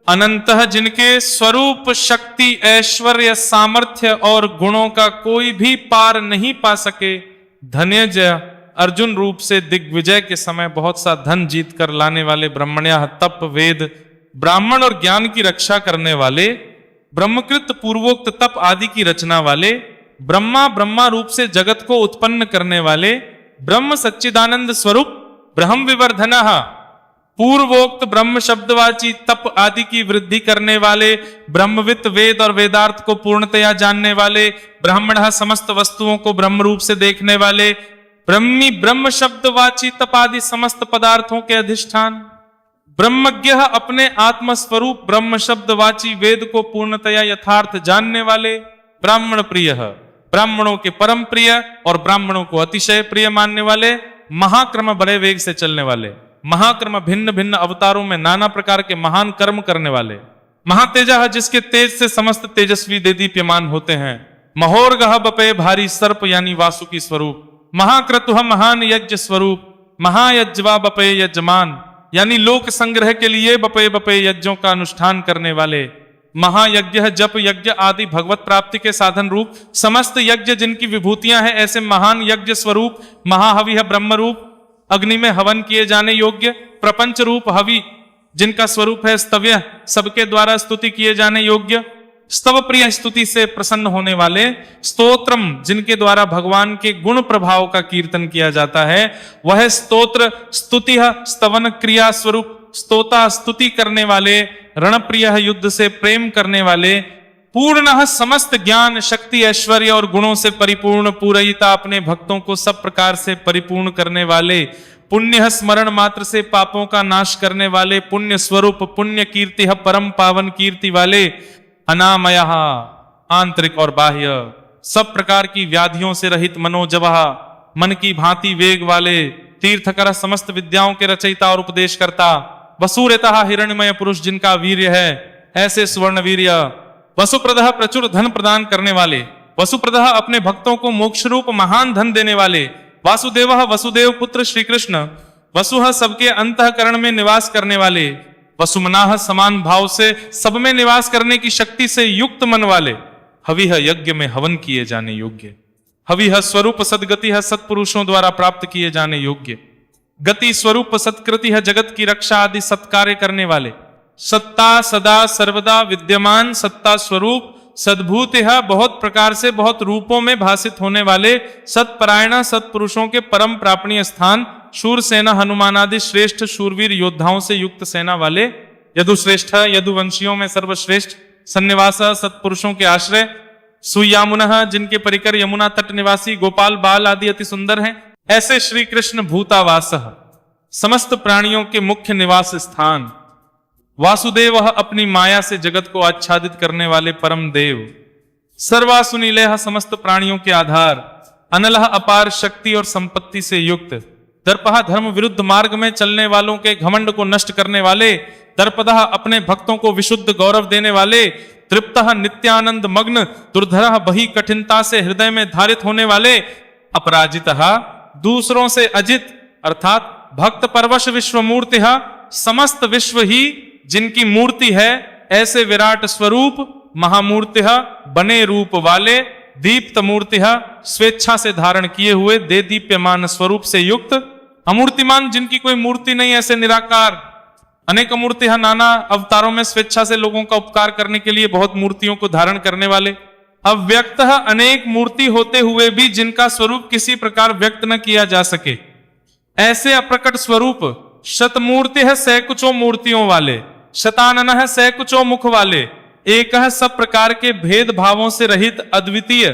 अनंतः जिनके स्वरूप शक्ति ऐश्वर्य सामर्थ्य और गुणों का कोई भी पार नहीं पा सके, धन्यजय अर्जुन रूप से दिग्विजय के समय बहुत सा धन जीत कर लाने वाले, ब्रह्मण्यः तप वेद ब्राह्मण और ज्ञान की रक्षा करने वाले, ब्रह्मकृत पूर्वोक्त तप आदि की रचना वाले, ब्रह्मा रूप से जगत को उत्पन्न करने वाले, ब्रह्म सच्चिदानंद स्वरूप, ब्रह्म विवर्धनः पूर्वोक्त ब्रह्म शब्दवाची तप आदि की वृद्धि करने वाले, ब्रह्मवित् वेद और वेदार्थ को पूर्णतया जानने वाले, ब्राह्मण समस्त वस्तुओं को ब्रह्म रूप से देखने वाले, ब्रह्मी ब्रह्म शब्दवाची तप आदि समस्त पदार्थों के अधिष्ठान, ब्रह्मज्ञ अपने आत्मस्वरूप ब्रह्म शब्दवाची वेद को पूर्णतया यथार्थ जानने वाले, ब्राह्मण प्रिय ब्राह्मणों के परम प्रिय और ब्राह्मणों को अतिशय प्रिय मानने वाले, महाक्रम बड़े वेग से चलने वाले, महाक्रम भिन्न भिन्न अवतारों में नाना प्रकार के महान कर्म करने वाले, महातेजा जिसके तेज से समस्त तेजस्वी देदीप्यमान होते हैं, महोर्गह बपे भारी सर्प यानी वासुकी स्वरूप, महाक्रतुह महान यज्ञ स्वरूप, महायज्वा बपे यजमान यानी लोक संग्रह के लिए बपे बपे यज्ञों का अनुष्ठान करने वाले, महायज्ञ जप यज्ञ आदि भगवत प्राप्ति के साधन रूप समस्त यज्ञ जिनकी विभूतियां हैं, ऐसे महान यज्ञ स्वरूप, महाहवि ब्रह्म रूप, अग्नि में हवन किए जाने योग्य, प्रपंच रूप हवि जिनका स्वरूप है स्तव्य, सबके द्वारा स्तुति किए जाने योग्य, स्तव प्रिय स्तुति से प्रसन्न होने वाले, स्तोत्रम जिनके द्वारा भगवान के गुण प्रभाव का कीर्तन किया जाता है, वह स्तोत्र स्तुति स्तवन क्रिया स्वरूप, स्तोता स्तुति करने वाले, रणप्रिय युद्ध से प्रेम करने वाले, पूर्ण समस्त ज्ञान शक्ति ऐश्वर्य और गुणों से परिपूर्ण, पूरयिता अपने भक्तों को सब प्रकार से परिपूर्ण करने वाले, पुण्य स्मरण मात्र से पापों का नाश करने वाले, पुण्य स्वरूप पुण्य कीर्ति परम पावन कीर्ति वाले, अनामयः आंतरिक और बाह्य सब प्रकार की व्याधियों से रहित, मनोजवः मन की भांति वेग वाले, तीर्थकर समस्त विद्याओं के रचयिता और उपदेशकर्ता, वसुरेतः हिरण्यमय पुरुष जिनका वीर्य है ऐसे सुवर्ण वीर्य, वसुप्रदः प्रचुर धन प्रदान करने वाले, वसुप्रदः अपने भक्तों को मोक्ष रूप महान धन देने वाले, वासुदेवः वसुदेव पुत्र श्री कृष्ण, वसुः सबके अंतःकरण में निवास करने वाले, वसुमनाः समान भाव से सब में निवास करने की शक्ति से युक्त मन वाले, हविः यज्ञ में हवन किए जाने योग्य, हविः स्वरूप सदगति है सत्पुरुषों द्वारा प्राप्त किए जाने योग्य, गति स्वरूप सत्कृति है जगत की रक्षा आदि सत्कार्य करने वाले, सत्ता सदा सर्वदा विद्यमान सत्ता स्वरूप सद्भूत है बहुत प्रकार से बहुत रूपों में भासित होने वाले, सत्परायण सत्पुरुषों के परम प्रापणीय स्थान, शूर सेना हनुमान आदि श्रेष्ठ शूरवीर योद्धाओं से युक्त सेना वाले, यदुश्रेष्ठ यदुवंशियों में सर्वश्रेष्ठ, सन्निवास सत्पुरुषों के आश्रय, सुयामुनः जिनके परिकर यमुना तट निवासी, गोपाल बाल आदि अति सुंदर हैं, ऐसे श्री कृष्ण भूतावासः समस्त प्राणियों के मुख्य निवास स्थान, वासुदेव अपनी माया से जगत को आच्छादित करने वाले परम देव, सर्वासुनीलेह समस्त प्राणियों के आधार, अनलह अपार शक्ति और संपत्ति से युक्त, दर्पः धर्म विरुद्ध मार्ग में चलने वालों के घमंड को नष्ट करने वाले, दर्पदः अपने भक्तों को विशुद्ध गौरव देने वाले, तृप्तः नित्यानंद मग्न, दुर्धरः बही कठिनता से हृदय में धारित होने वाले, अपराजितः दूसरों से अजित अर्थात भक्त परवश विश्वमूर्ति समस्त विश्व ही जिनकी मूर्ति है ऐसे विराट स्वरूप, महामूर्ति बने रूप वाले, दीप्त मूर्ति स्वेच्छा से धारण किए हुए, दे दीप्यमान स्वरूप से युक्त, अमूर्तिमान जिनकी कोई मूर्ति नहीं ऐसे निराकार, अनेक मूर्ति नाना अवतारों में स्वेच्छा से लोगों का उपकार करने के लिए बहुत मूर्तियों को धारण करने वाले, अव्यक्त अनेक मूर्ति होते हुए भी जिनका स्वरूप किसी प्रकार व्यक्त न किया जा सके ऐसे अप्रकट स्वरूप, शतमूर्ति है सैकड़ों मूर्तियों वाले, शतानन है सैकड़ों मुख वाले, एक है सब प्रकार के भेद भावों से रहित अद्वितीय,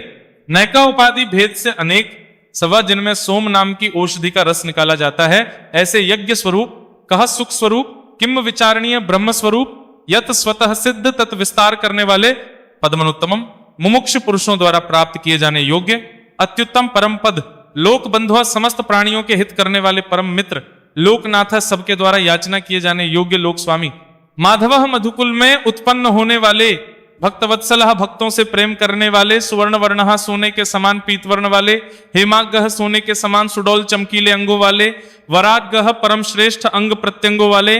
नैका उपाधि भेद से अनेक, सवा जिनमें सोम नाम की औषधि का रस निकाला जाता है ऐसे यज्ञ स्वरूप, कह सुख स्वरूप, किम विचारणीय ब्रह्म स्वरूप, यत स्वतः सिद्ध तत् विस्तार करने वाले, पद्मनुत्तमम मुमुक्ष पुरुषों द्वारा प्राप्त किए जाने योग्य, अत्युत्तम परम पद, लोक बंधुआ समस्त प्राणियों के हित करने वाले परम मित्र, लोकनाथ सबके द्वारा याचना किए जाने योग्य लोक स्वामी, माधव मधुकुल में उत्पन्न होने वाले, भक्तवत्सल भक्तों से प्रेम करने वाले, सुवर्ण वर्ण सोने के समान पीतवर्ण वाले, हेमागह सोने के समान सुडौल चमकीले अंगों वाले, वरागह परम श्रेष्ठ अंग प्रत्यंगों वाले,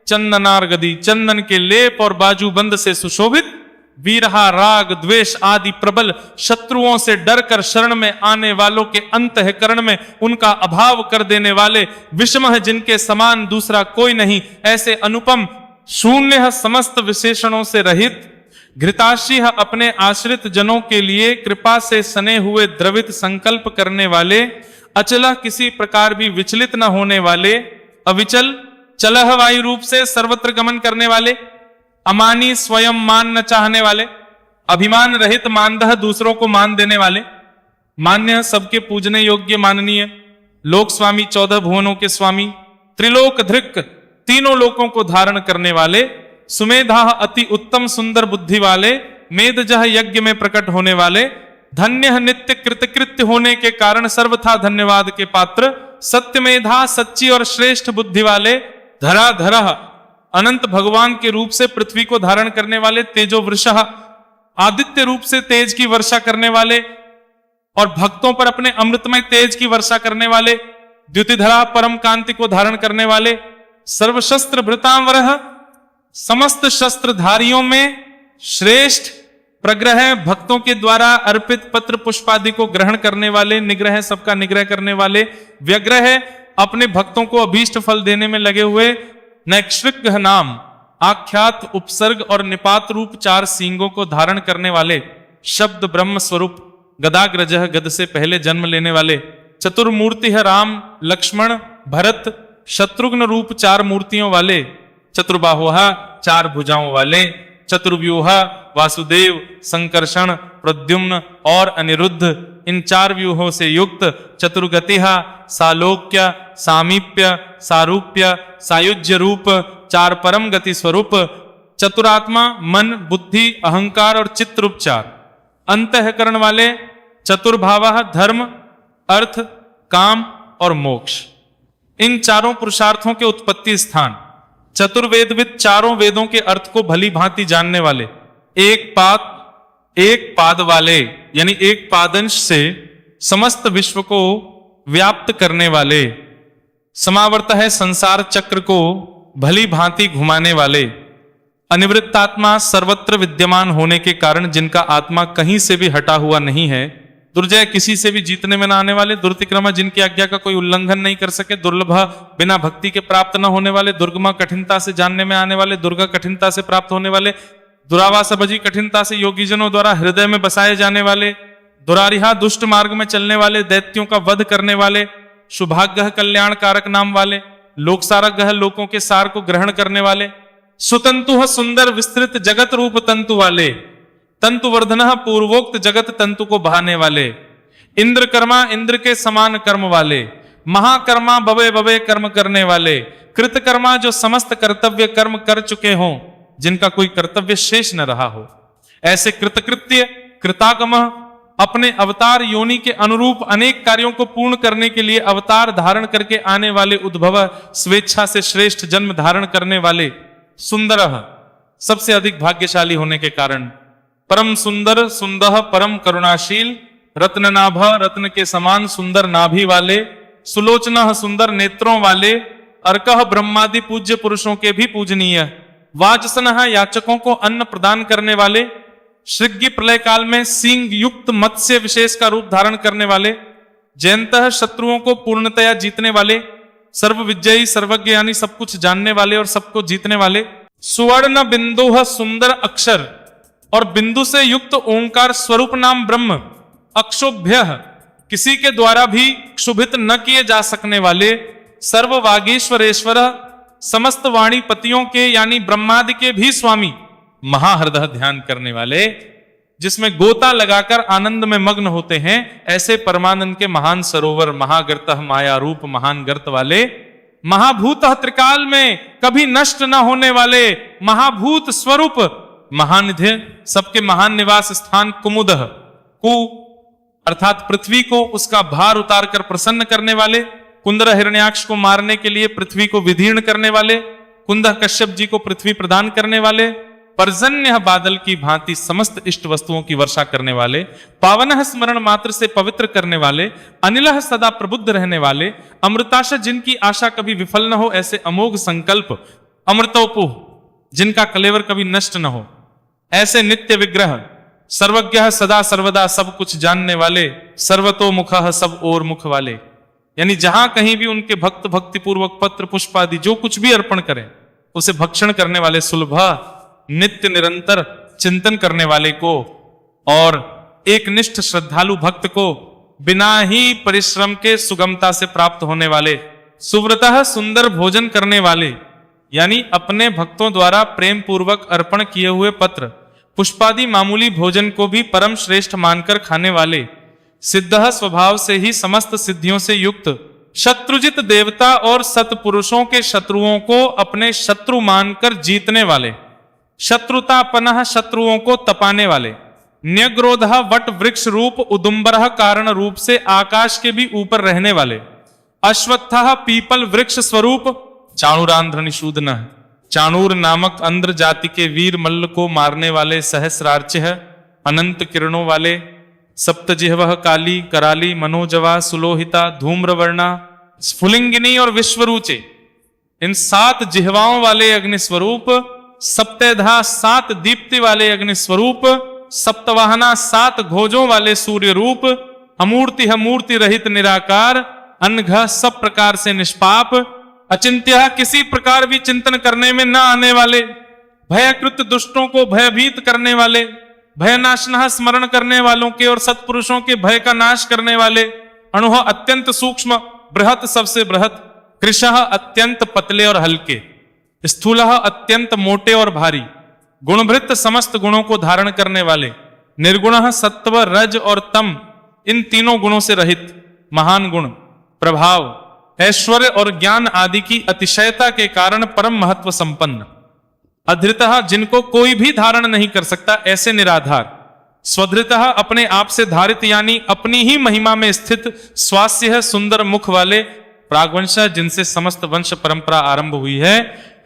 चंदनारगदी चंदन के लेप और बाजूबंद से सुशोभित, वीरहा राग द्वेष आदि प्रबल शत्रुओं से डरकर शरण में आने वालों के अंतःकरण में उनका अभाव कर देने वाले, विषम जिनके समान दूसरा कोई नहीं ऐसे अनुपम, शून्य समस्त विशेषणों से रहित, घृताशी अपने आश्रित जनों के लिए कृपा से सने हुए द्रवित संकल्प करने वाले, अचला किसी प्रकार भी विचलित न होने वाले, अविचल चलह वायु रूप से सर्वत्र गमन करने वाले, अमानी स्वयं मान न चाहने वाले, अभिमान रहित मानदह दूसरों को मान देने वाले, मान्य सबके पूजने योग्य माननीय, लोक स्वामी 14 भुवनों के स्वामी, त्रिलोक धृक तीनों लोकों को धारण करने वाले, सुमेधा अति उत्तम सुंदर बुद्धि वाले, मेदजह यज्ञ में प्रकट होने वाले, धन्य नित्य कृतकृत्य होने के कारण सर्वथा धन्यवाद के पात्र, सत्यमेधा सच्ची और श्रेष्ठ बुद्धि वाले, धराधरः अनंत भगवान के रूप से पृथ्वी को धारण करने वाले, तेजो वृषः आदित्य रूप से तेज की वर्षा करने वाले और भक्तों पर अपने अमृतमय तेज की वर्षा करने वाले, द्युतिधरा परम कांति को धारण करने वाले, सर्वशस्त्र भृतांवरः समस्त शस्त्रधारियों में श्रेष्ठ, प्रग्रह भक्तों के द्वारा अर्पित पत्र पुष्पादि को ग्रहण करने वाले, निग्रह सबका निग्रह करने वाले, व्यग्रह अपने भक्तों को अभीष्ट फल देने में लगे हुए, नैक्षृग नाम आख्यात उपसर्ग और निपात रूप 4 सींगों को धारण करने वाले, शब्द ब्रह्म स्वरूप, गदाग्रजह गद से पहले जन्म लेने वाले, चतुर्मूर्ति है राम लक्ष्मण भरत शत्रुघ्न रूप 4 मूर्तियों वाले, चतुर्बाहुहा 4 भुजाओं वाले, चतुर्व्यूहा वासुदेव संकर्षण प्रद्युम्न और अनिरुद्ध इन 4 व्यूहों से युक्त, चतुर्गतिहा सालोक्य सामीप्य सारूप्य सायुज्य रूप 4 परम गति स्वरूप, चतुरात्मा मन बुद्धि अहंकार और चित्त रूप 4 अंतःकरण वाले, चतुर्भाव धर्म अर्थ काम और मोक्ष इन चारों पुरुषार्थों के उत्पत्ति स्थान, चतुर्वेदविद चारों वेदों के अर्थ को भली भांति जानने वाले, एक पाद वाले यानी एक पादंश से समस्त विश्व को व्याप्त करने वाले, समावर्त है संसार चक्र को भली भांति घुमाने वाले, अनिवृत्तात्मा सर्वत्र विद्यमान होने के कारण जिनका आत्मा कहीं से भी हटा हुआ नहीं है, दुर्जय किसी से भी जीतने में न आने वाले, दुर्तिक्रमा जिनकी आज्ञा का कोई उल्लंघन नहीं कर सके, दुर्लभ बिना भक्ति के प्राप्त न होने वाले, दुर्गमा कठिनता से जानने में आने वाले, दुर्गा कठिनता से प्राप्त होने वाले, दुरावास भजी कठिनता से योगीजनों द्वारा हृदय में बसाए जाने वाले, दुरारिहा दुष्ट मार्ग में चलने वाले, दैत्यों का वध करने वाले, शुभाग्य कल्याण कारक नाम वाले, लोकसारग्य लोकों के सार को ग्रहण करने वाले, सुतंतु सुंदर विस्तृत जगत रूप तंतु वाले, तंतुवर्धन पूर्वोक्त जगत तंतु को बहाने वाले, इंद्र कर्मा इंद्र के समान कर्म वाले, महाकर्मा बवे बवे कर्म करने वाले, कृतकर्मा जो समस्त कर्तव्य कर्म कर चुके हों, जिनका कोई कर्तव्य शेष न रहा हो, ऐसे कृतकृत्य कृतागम अपने अवतार योनि के अनुरूप अनेक कार्यों को पूर्ण करने के लिए अवतार धारण करके आने वाले उद्भव स्वेच्छा से श्रेष्ठ जन्म धारण करने वाले, सुंदर सबसे अधिक भाग्यशाली होने के कारण, परम सुंदर सुंदर परम करुणाशील, रत्ननाभ रत्न के समान सुंदर नाभि वाले, सुलोचना सुंदर नेत्रों वाले, अर्कह ब्रह्मादि पूज्य पुरुषों के भी पूजनीय, वाजसन याचकों को अन्न प्रदान करने वाले, श्रृग्गी प्रलय काल में सिंह युक्त मत्स्य विशेष का रूप धारण करने वाले, जयंतः शत्रुओं को पूर्णतया जीतने वाले, सर्व विजयी सर्वज्ञ यानी सब कुछ जानने वाले और सबको जीतने वाले, सुवर्ण बिंदु सुंदर अक्षर और बिंदु से युक्त ओंकार स्वरूप नाम ब्रह्म, अक्षोभ्य किसी के द्वारा भी क्षुभित न किए जा सकने वाले, सर्व वागीश्वरेश्वर समस्त वाणीपतियों के यानी ब्रह्मादि के भी स्वामी, महाहृदय ध्यान करने वाले, जिसमें गोता लगाकर आनंद में मग्न होते हैं, ऐसे परमानंद के महान सरोवर, महागर्त माया रूप महान गर्त वाले, महाभूत त्रिकाल में कभी नष्ट न होने वाले, महाभूत स्वरूप महानिधि सबके महान निवास स्थान, कुमुद कु अर्थात पृथ्वी को उसका भार उतार कर प्रसन्न करने वाले, कुंदर हिरण्याक्ष को मारने के लिए पृथ्वी को विदीर्ण करने वाले, कुंदह कश्यप जी को पृथ्वी प्रदान करने वाले, पर्जन्य बादल की भांति समस्त इष्ट वस्तुओं की वर्षा करने वाले, पावन स्मरण मात्र से पवित्र करने वाले, अनिल सदा प्रबुद्ध रहने वाले, अमृताशा जिनकी आशा कभी विफल न हो, ऐसे अमोघ संकल्प, अमृतोपुह जिनका कलेवर कभी नष्ट न हो, ऐसे नित्य विग्रह, सर्वज्ञ सदा सर्वदा सब कुछ जानने वाले, सर्वतोमुख सब ओर मुख वाले, यानी जहां कहीं भी उनके भक्त भक्ति पूर्वक पत्र पुष्प आदि जो कुछ भी अर्पण करें उसे भक्षण करने वाले, सुलभ नित्य निरंतर चिंतन करने वाले को और एक निष्ठ श्रद्धालु भक्त को बिना ही परिश्रम के सुगमता से प्राप्त होने वाले, सुव्रतः सुंदर भोजन करने वाले, यानी अपने भक्तों द्वारा प्रेम पूर्वक अर्पण किए हुए पत्र पुष्पादि मामूली भोजन को भी परम श्रेष्ठ मानकर खाने वाले, सिद्ध स्वभाव से ही समस्त सिद्धियों से युक्त, शत्रुजित देवता और सत्पुरुषों के शत्रुओं को अपने शत्रु मानकर जीतने वाले, शत्रुतापनः शत्रुओं को तपाने वाले, न्यग्रोध वट वृक्ष रूप उदुम्बर कारण रूप से आकाश के भी ऊपर रहने वाले, अश्वत्थ पीपल वृक्ष स्वरूप, चाणूरांध्र निषूदन चाणूर नामक अंध्र जाति के वीर मल्ल को मारने वाले, सहस्रार्चिह अनंत किरणों वाले, सप्तजिह्वः काली कराली मनोजवा सुलोहिता धूम्रवर्णा स्फुलिंगिनी और विश्वरूचे, इन 7 जिह्वाओं वाले अग्निस्वरूप, सप्तधा 7 दीप्ति वाले अग्निस्वरूप, सप्तवाहना 7 घोजों वाले सूर्य रूप, अमूर्ति मूर्ति रहित निराकार, अनघ सब प्रकार से निष्पाप, अचिंत्य किसी प्रकार भी चिंतन करने में न आने वाले, भयकृत दुष्टों को भयभीत करने वाले, भयनाशनः स्मरण करने वालों के और सत्पुरुषों के भय का नाश करने वाले, अणुह अत्यंत सूक्ष्म बृहत सबसे बृहत, कृशः अत्यंत पतले और हल्के, स्थूलः अत्यंत मोटे और भारी, गुणभृत समस्त गुणों को धारण करने वाले, निर्गुणः सत्व रज और तम इन तीनों गुणों से रहित, महान गुण प्रभाव ऐश्वर्य और ज्ञान आदि की अतिशयता के कारण परम महत्व संपन्न, अधृतः जिनको कोई भी धारण नहीं कर सकता ऐसे निराधार, स्वधृतः अपने आप से धारित यानी अपनी ही महिमा में स्थित, स्वास्य सुंदर मुख वाले, प्रागवंश जिनसे समस्त वंश परंपरा आरंभ हुई है,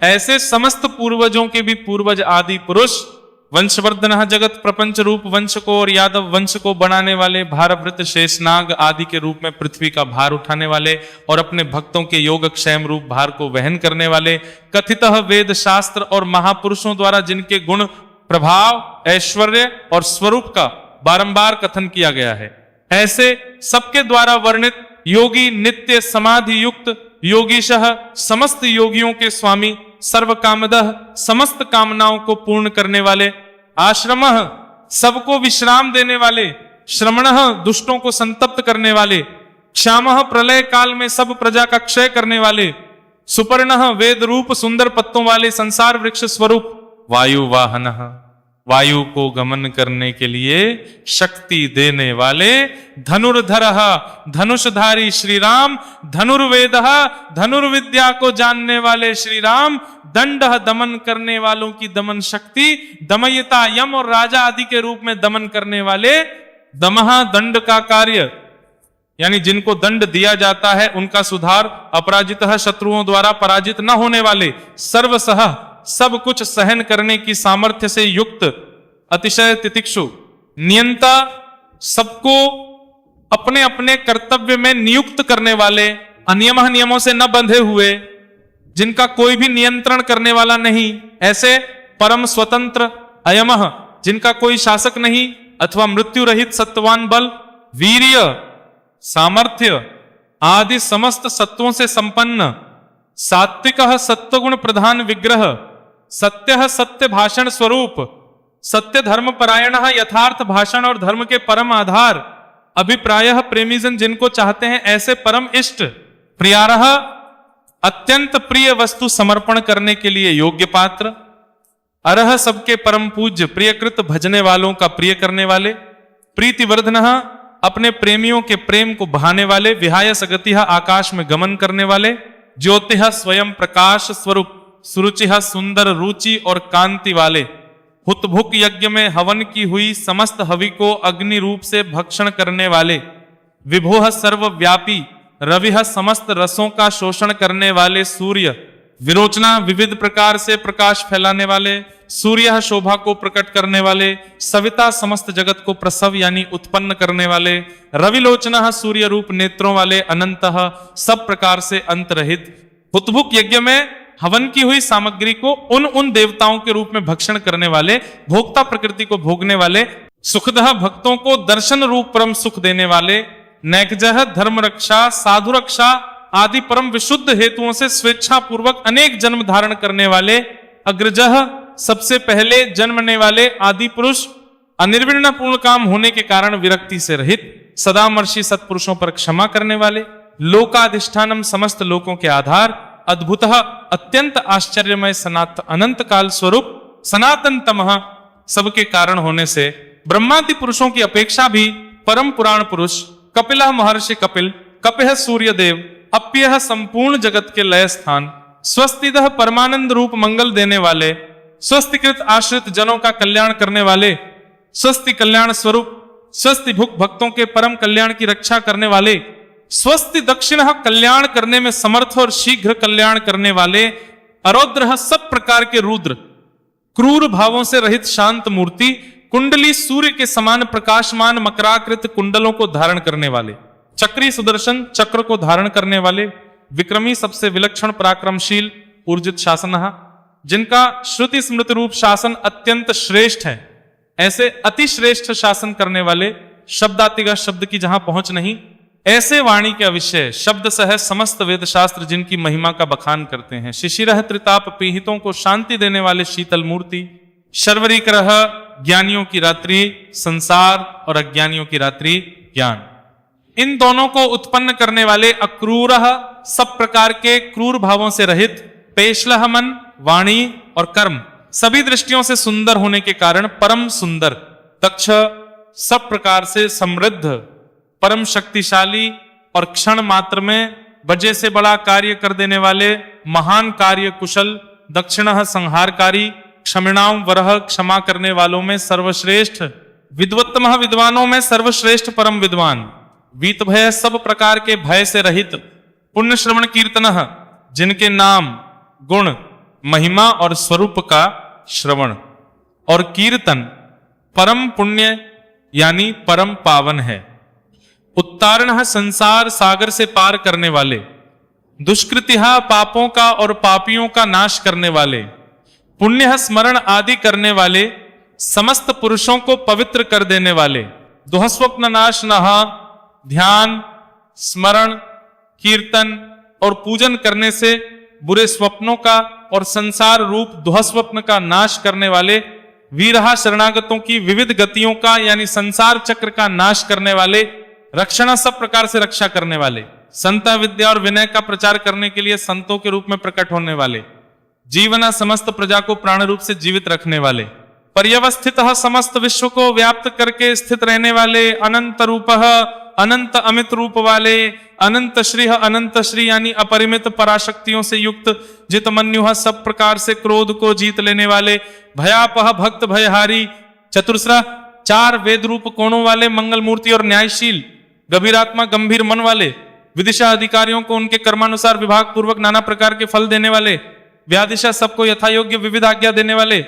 ऐसे समस्त पूर्वजों के भी पूर्वज आदि पुरुष वंशवर्धन जगत प्रपंच रूप वंश को और यादव वंश को बनाने वाले भारभृत शेषनाग आदि के रूप में पृथ्वी का भार उठाने वाले और अपने भक्तों के योगक्षेम रूप भार को वहन करने वाले, कथितः वेद शास्त्र और महापुरुषों द्वारा जिनके गुण प्रभाव ऐश्वर्य और स्वरूप का बारंबार कथन किया गया है, ऐसे सबके द्वारा वर्णित योगी नित्य समाधि युक्त योगीशः समस्त योगियों के स्वामी, सर्व कामदः समस्त कामनाओं को पूर्ण करने वाले, आश्रमः सबको विश्राम देने वाले, श्रमणः दुष्टों को संतप्त करने वाले, क्षामः प्रलय काल में सब प्रजा का क्षय करने वाले, सुपर्णः वेद रूप सुंदर पत्तों वाले संसार वृक्ष स्वरूप, वायु वाहनः वायु को गमन करने के लिए शक्ति देने वाले, धनुर्धरः धनुषधारी श्री राम, धनुर्वेदः धनुर्विद्या को जानने वाले श्री राम, दंडः दमन करने वालों की दमन शक्ति, दमयिता यम और राजा आदि के रूप में दमन करने वाले, दमः दंड का कार्य यानी जिनको दंड दिया जाता है उनका सुधार, अपराजितः शत्रुओं द्वारा पराजित न होने वाले, सर्वसह सब कुछ सहन करने की सामर्थ्य से युक्त, अतिशय तितिक्षु, नियंता सबको अपने अपने कर्तव्य में नियुक्त करने वाले, अनियम नियमों से न बंधे हुए, जिनका कोई भी नियंत्रण करने वाला नहीं, ऐसे परम स्वतंत्र, अयमः जिनका कोई शासक नहीं अथवा मृत्यु रहित सत्वान बल, वीर्य सामर्थ्य आदि समस्त सत्वों से संपन्न, सात्विकः सत्वगुण प्रधान विग्रह, सत्यः सत्य भाषण स्वरूप, सत्य धर्म परायणः यथार्थ भाषण और धर्म के परम आधार, अभिप्रायः प्रेमीजन जिनको चाहते हैं ऐसे परम इष्ट, प्रियारः अत्यंत प्रिय वस्तु समर्पण करने के लिए योग्य पात्र, अरह सबके परम पूज्य प्रियकृत भजने वालों का प्रिय करने वाले, प्रीतिवर्धनः अपने प्रेमियों के प्रेम को बहाने वाले, विहाय सगतिः आकाश में गमन करने वाले, ज्योतिः स्वयं प्रकाश स्वरूप, सुरुचिः सुंदर रुचि और कांति वाले, हुतभुक यज्ञ में हवन की हुई समस्त हवि को अग्नि रूप से भक्षण करने वाले, विभोः सर्वव्यापी, रविः समस्त रसों का शोषण करने वाले सूर्य, विरोचना विविध प्रकार से प्रकाश फैलाने वाले, सूर्य शोभा को प्रकट करने वाले, सविता समस्त जगत को प्रसव यानी उत्पन्न करने वाले, रविलोचना सूर्य रूप नेत्रों वाले, अनंतः सब प्रकार से अंत रहित, हुतभुक यज्ञ में हवन की हुई सामग्री को उन देवताओं के रूप में भक्षण करने वाले, भोक्ता प्रकृति को भोगने वाले, सुखदः भक्तों को दर्शन रूप परम सुख देने वाले, नैकजः धर्म रक्षा साधु रक्षा आदि परम विशुद्ध हेतुओं से स्वेच्छा पूर्वक अनेक जन्म धारण करने वाले, अग्रजः सबसे पहले जन्मने वाले आदि पुरुष, अनिर्विण्ण पूर्ण काम होने के कारण विरक्ति से रहित, सदामर्षि सत्पुरुषों पर क्षमा करने वाले, लोकाधिष्ठानम समस्त लोकों के आधार, अद्भुतः अत्यंत आश्चर्यमय सनात अनंत काल स्वरूप, सनातन तमः सबके कारण होने से ब्रह्मादि पुरुषों की अपेक्षा भी परम पुराण पुरुष, कपिलः महर्षि कपिल, कपिः सूर्यदेव, अप्यः संपूर्ण जगत के लय स्थान, स्वस्तिदः परमानंद रूप मंगल देने वाले, स्वस्तिकृत आश्रित जनों का कल्याण करने वाले, स्वस्ति कल्याण स्वरूप, स्वस्ति भुक भक्तों के परम कल्याण की रक्षा करने वाले, स्वस्ति दक्षिणः कल्याण करने में समर्थ और शीघ्र कल्याण करने वाले, अरौद्रः सब प्रकार के रुद्र, क्रूर भावों से रहित शांत मूर्ति, कुंडली सूर्य के समान प्रकाशमान मकराकृत कुंडलों को धारण करने वाले, चक्री सुदर्शन चक्र को धारण करने वाले, विक्रमी सबसे विलक्षण पराक्रमशील ऊर्जित शासनः जिनका श्रुति स्मृति रूप शासन अत्यंत श्रेष्ठ है, ऐसे अति श्रेष्ठ शासन करने वाले, शब्दातिगा शब्द की जहां पहुंच नहीं, ऐसे वाणी के अविषय शब्द सह समस्त वेद शास्त्र जिनकी महिमा का बखान करते हैं, शिशिरः त्रिताप पीहितों को शांति देने वाले शीतल मूर्ति, शर्वरीकरः ज्ञानियों की रात्रि संसार और अज्ञानियों की रात्रि ज्ञान, इन दोनों को उत्पन्न करने वाले, अक्रूरः सब प्रकार के क्रूर भावों से रहित, पेशलः मन वाणी और कर्म सभी दृष्टियों से सुंदर होने के कारण परम सुंदर, दक्ष सब प्रकार से समृद्ध, परम शक्तिशाली और क्षण मात्र में बजे से बड़ा कार्य कर देने वाले, महान कार्य कुशल, दक्षिणः संहारकारी, क्षमिणाम वरह क्षमा करने वालों में सर्वश्रेष्ठ, विद्वत्तमः विद्वानों में सर्वश्रेष्ठ परम विद्वान, वीत भय सब प्रकार के भय से रहित, पुण्य श्रवण कीर्तन, जिनके नाम, गुण, महिमा और स्वरूप का श्रवण, और कीर्तन परम पुण्य यानी परम पावन है। उत्तारण संसार सागर से पार करने वाले, दुष्कृतिहा पापों का और पापियों का नाश करने वाले, पुण्य स्मरण आदि करने वाले, समस्त पुरुषों को पवित्र कर देने वाले, दुःस्वप्न नाश नहा, ध्यान, स्मरण, कीर्तन और पूजन करने से बुरे स्वप्नों का और संसार रूप दुःस्वप्न का नाश करने वाले, वीरहा शरणागतों की विविध गतियों का यानी संसार चक्र का नाश करने वाले, रक्षणा सब प्रकार से रक्षा करने वाले, संत विद्या और विनय का प्रचार करने के लिए संतों के रूप में प्रकट होने वाले, जीवना समस्त प्रजा को प्राण रूप से जीवित रखने वाले, पर्यवस्थित समस्त विश्व को व्याप्त करके स्थित रहने वाले, अनंत रूप, अनंत अमित रूप वाले, अनंत श्री यानी अपरिमित पराशक्तियों से युक्त, जितमन्यु सब प्रकार से क्रोध को जीत लेने वाले, भयापह भक्त भयहारी, चतुर्स्रा 4 वेद रूप कोणों वाले, मंगल मूर्ति और न्यायशील, गंभीरात्मा गंभीर मन वाले, विदिशा अधिकारियों को उनके कर्मानुसार विभाग पूर्वक नाना प्रकार के फल देने वाले, व्यादिशा सबको यथा योग्य विविध आज्ञा देने वाले,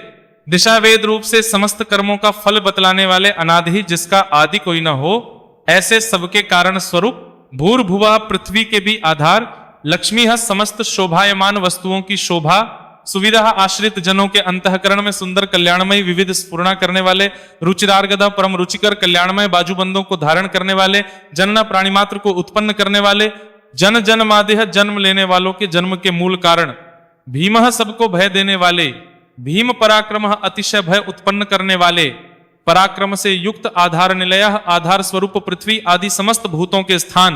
दिशा वेद रूप से समस्त कर्मों का फल बतलाने वाले, अनादि जिसका आदि कोई न हो, ऐसे सबके कारण स्वरूप, भूर्भुवः पृथ्वी के भी आधार, लक्ष्मी समस्त शोभायमान वस्तुओं की शोभा, सुविधा आश्रित जनों के अंतःकरण में सुंदर कल्याणमय विविध स्फुरणा करने वाले, रुचिरार्गदा परम रुचिकर कल्याणमय बाजूबंदों को धारण करने वाले, जनना प्राणी मात्र को उत्पन्न करने वाले, जन जन मादेह जन्म लेने वालों के जन्म के मूल कारण, भीम सबको भय देने वाले, भीम पराक्रम अतिशय भय उत्पन्न करने वाले, पराक्रम से युक्त आधार निलय आधार स्वरूप पृथ्वी आदि समस्त भूतों के स्थान,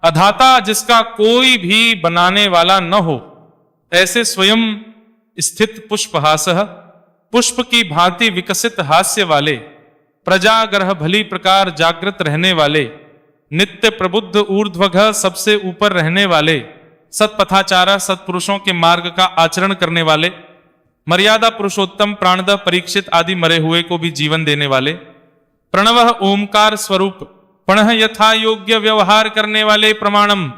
अधाता जिसका कोई भी बनाने वाला न हो, ऐसे स्वयं स्थित पुष्पहास, पुष्प की भांति विकसित हास्य वाले, प्रजाग्रह भली प्रकार जागृत रहने वाले, नित्य प्रबुद्ध ऊर्ध्वगः सबसे ऊपर रहने वाले, सत्पथाचारा सत्पुरुषों के मार्ग का आचरण करने वाले, मर्यादा पुरुषोत्तम प्राणद परीक्षित आदि मरे हुए को भी जीवन देने वाले, प्रणव ओमकार स्वरूप, प्रणः यथा योग्य व्यवहार करने वाले, प्रमाणम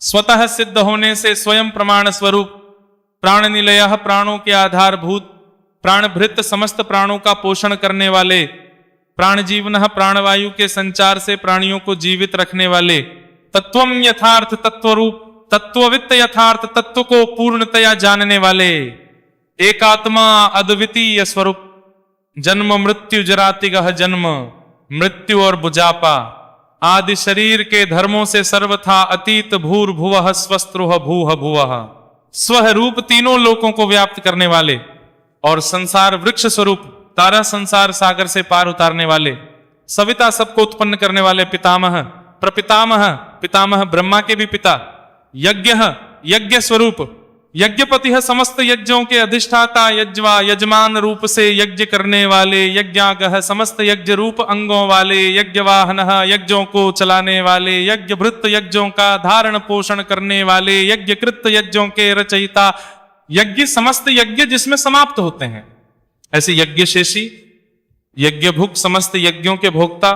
स्वतः सिद्ध होने से स्वयं प्रमाण स्वरूप, प्राण निलय प्राणों के आधारभूत, प्राणभृत समस्त प्राणों का पोषण करने वाले, प्राण जीवन प्राणवायु के संचार से प्राणियों को जीवित रखने वाले, तत्वम यथार्थ तत्वरूप, तत्ववित्त यथार्थ तत्व को पूर्णतया जानने वाले, एकात्मा अद्वितीय स्वरूप, जन्म मृत्यु जरातिगह जन्म मृत्यु और बुझापा आदि शरीर के धर्मों से सर्वथा अतीत, भूर्भुवः स्वस्त्रुह भूह भुवः, स्व रूप तीनों लोकों को व्याप्त करने वाले, और संसार वृक्ष स्वरूप तारा संसार सागर से पार उतारने वाले, सविता सबको उत्पन्न करने वाले, पितामह प्रपितामह, पितामह ब्रह्मा के भी पिता, यज्ञ यज्ञ स्वरूप, यज्ञपति है समस्त यज्ञों के अधिष्ठाता, यज्वा यजमान रूप से यज्ञ करने वाले, यज्ञागह समस्त यज्ञ रूप अंगों वाले, यज्ञवाहन यज्ञों को चलाने वाले, यज्ञभृत यज्ञों का धारण पोषण करने वाले, यज्ञकृत यज्ञों के रचयिता, यज्ञ समस्त यज्ञ जिसमें समाप्त होते हैं, ऐसे यज्ञ शेषी, यज्ञ भुक समस्त यज्ञों के भोक्ता,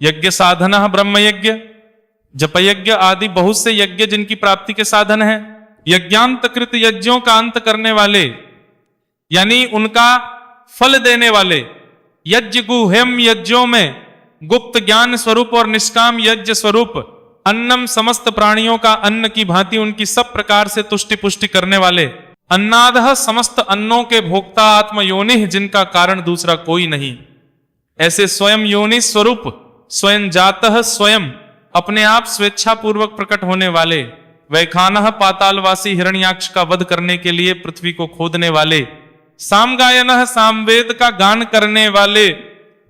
यज्ञ साधन ब्रह्म यज्ञ, जप यज्ञ आदि बहुत से यज्ञ जिनकी प्राप्ति के साधन है, यज्ञांतकृत यज्ञों का अंत करने वाले यानी उनका फल देने वाले, यज्ञ गुह्यम यज्ञों में गुप्त ज्ञान स्वरूप और निष्काम यज्ञ स्वरूप, अन्नम समस्त प्राणियों का अन्न की भांति उनकी सब प्रकार से तुष्टि पुष्टि करने वाले, अन्नादः समस्त अन्नों के भोक्ता, आत्म योनि जिनका कारण दूसरा कोई नहीं, ऐसे स्वयं योनि स्वरूप, स्वयं जातः स्वयं अपने आप स्वेच्छा पूर्वक प्रकट होने वाले, वैखानः पातालवासी हिरण्याक्ष का वध करने के लिए पृथ्वी को खोदने वाले, सामगायनः सामवेद का गान करने वाले,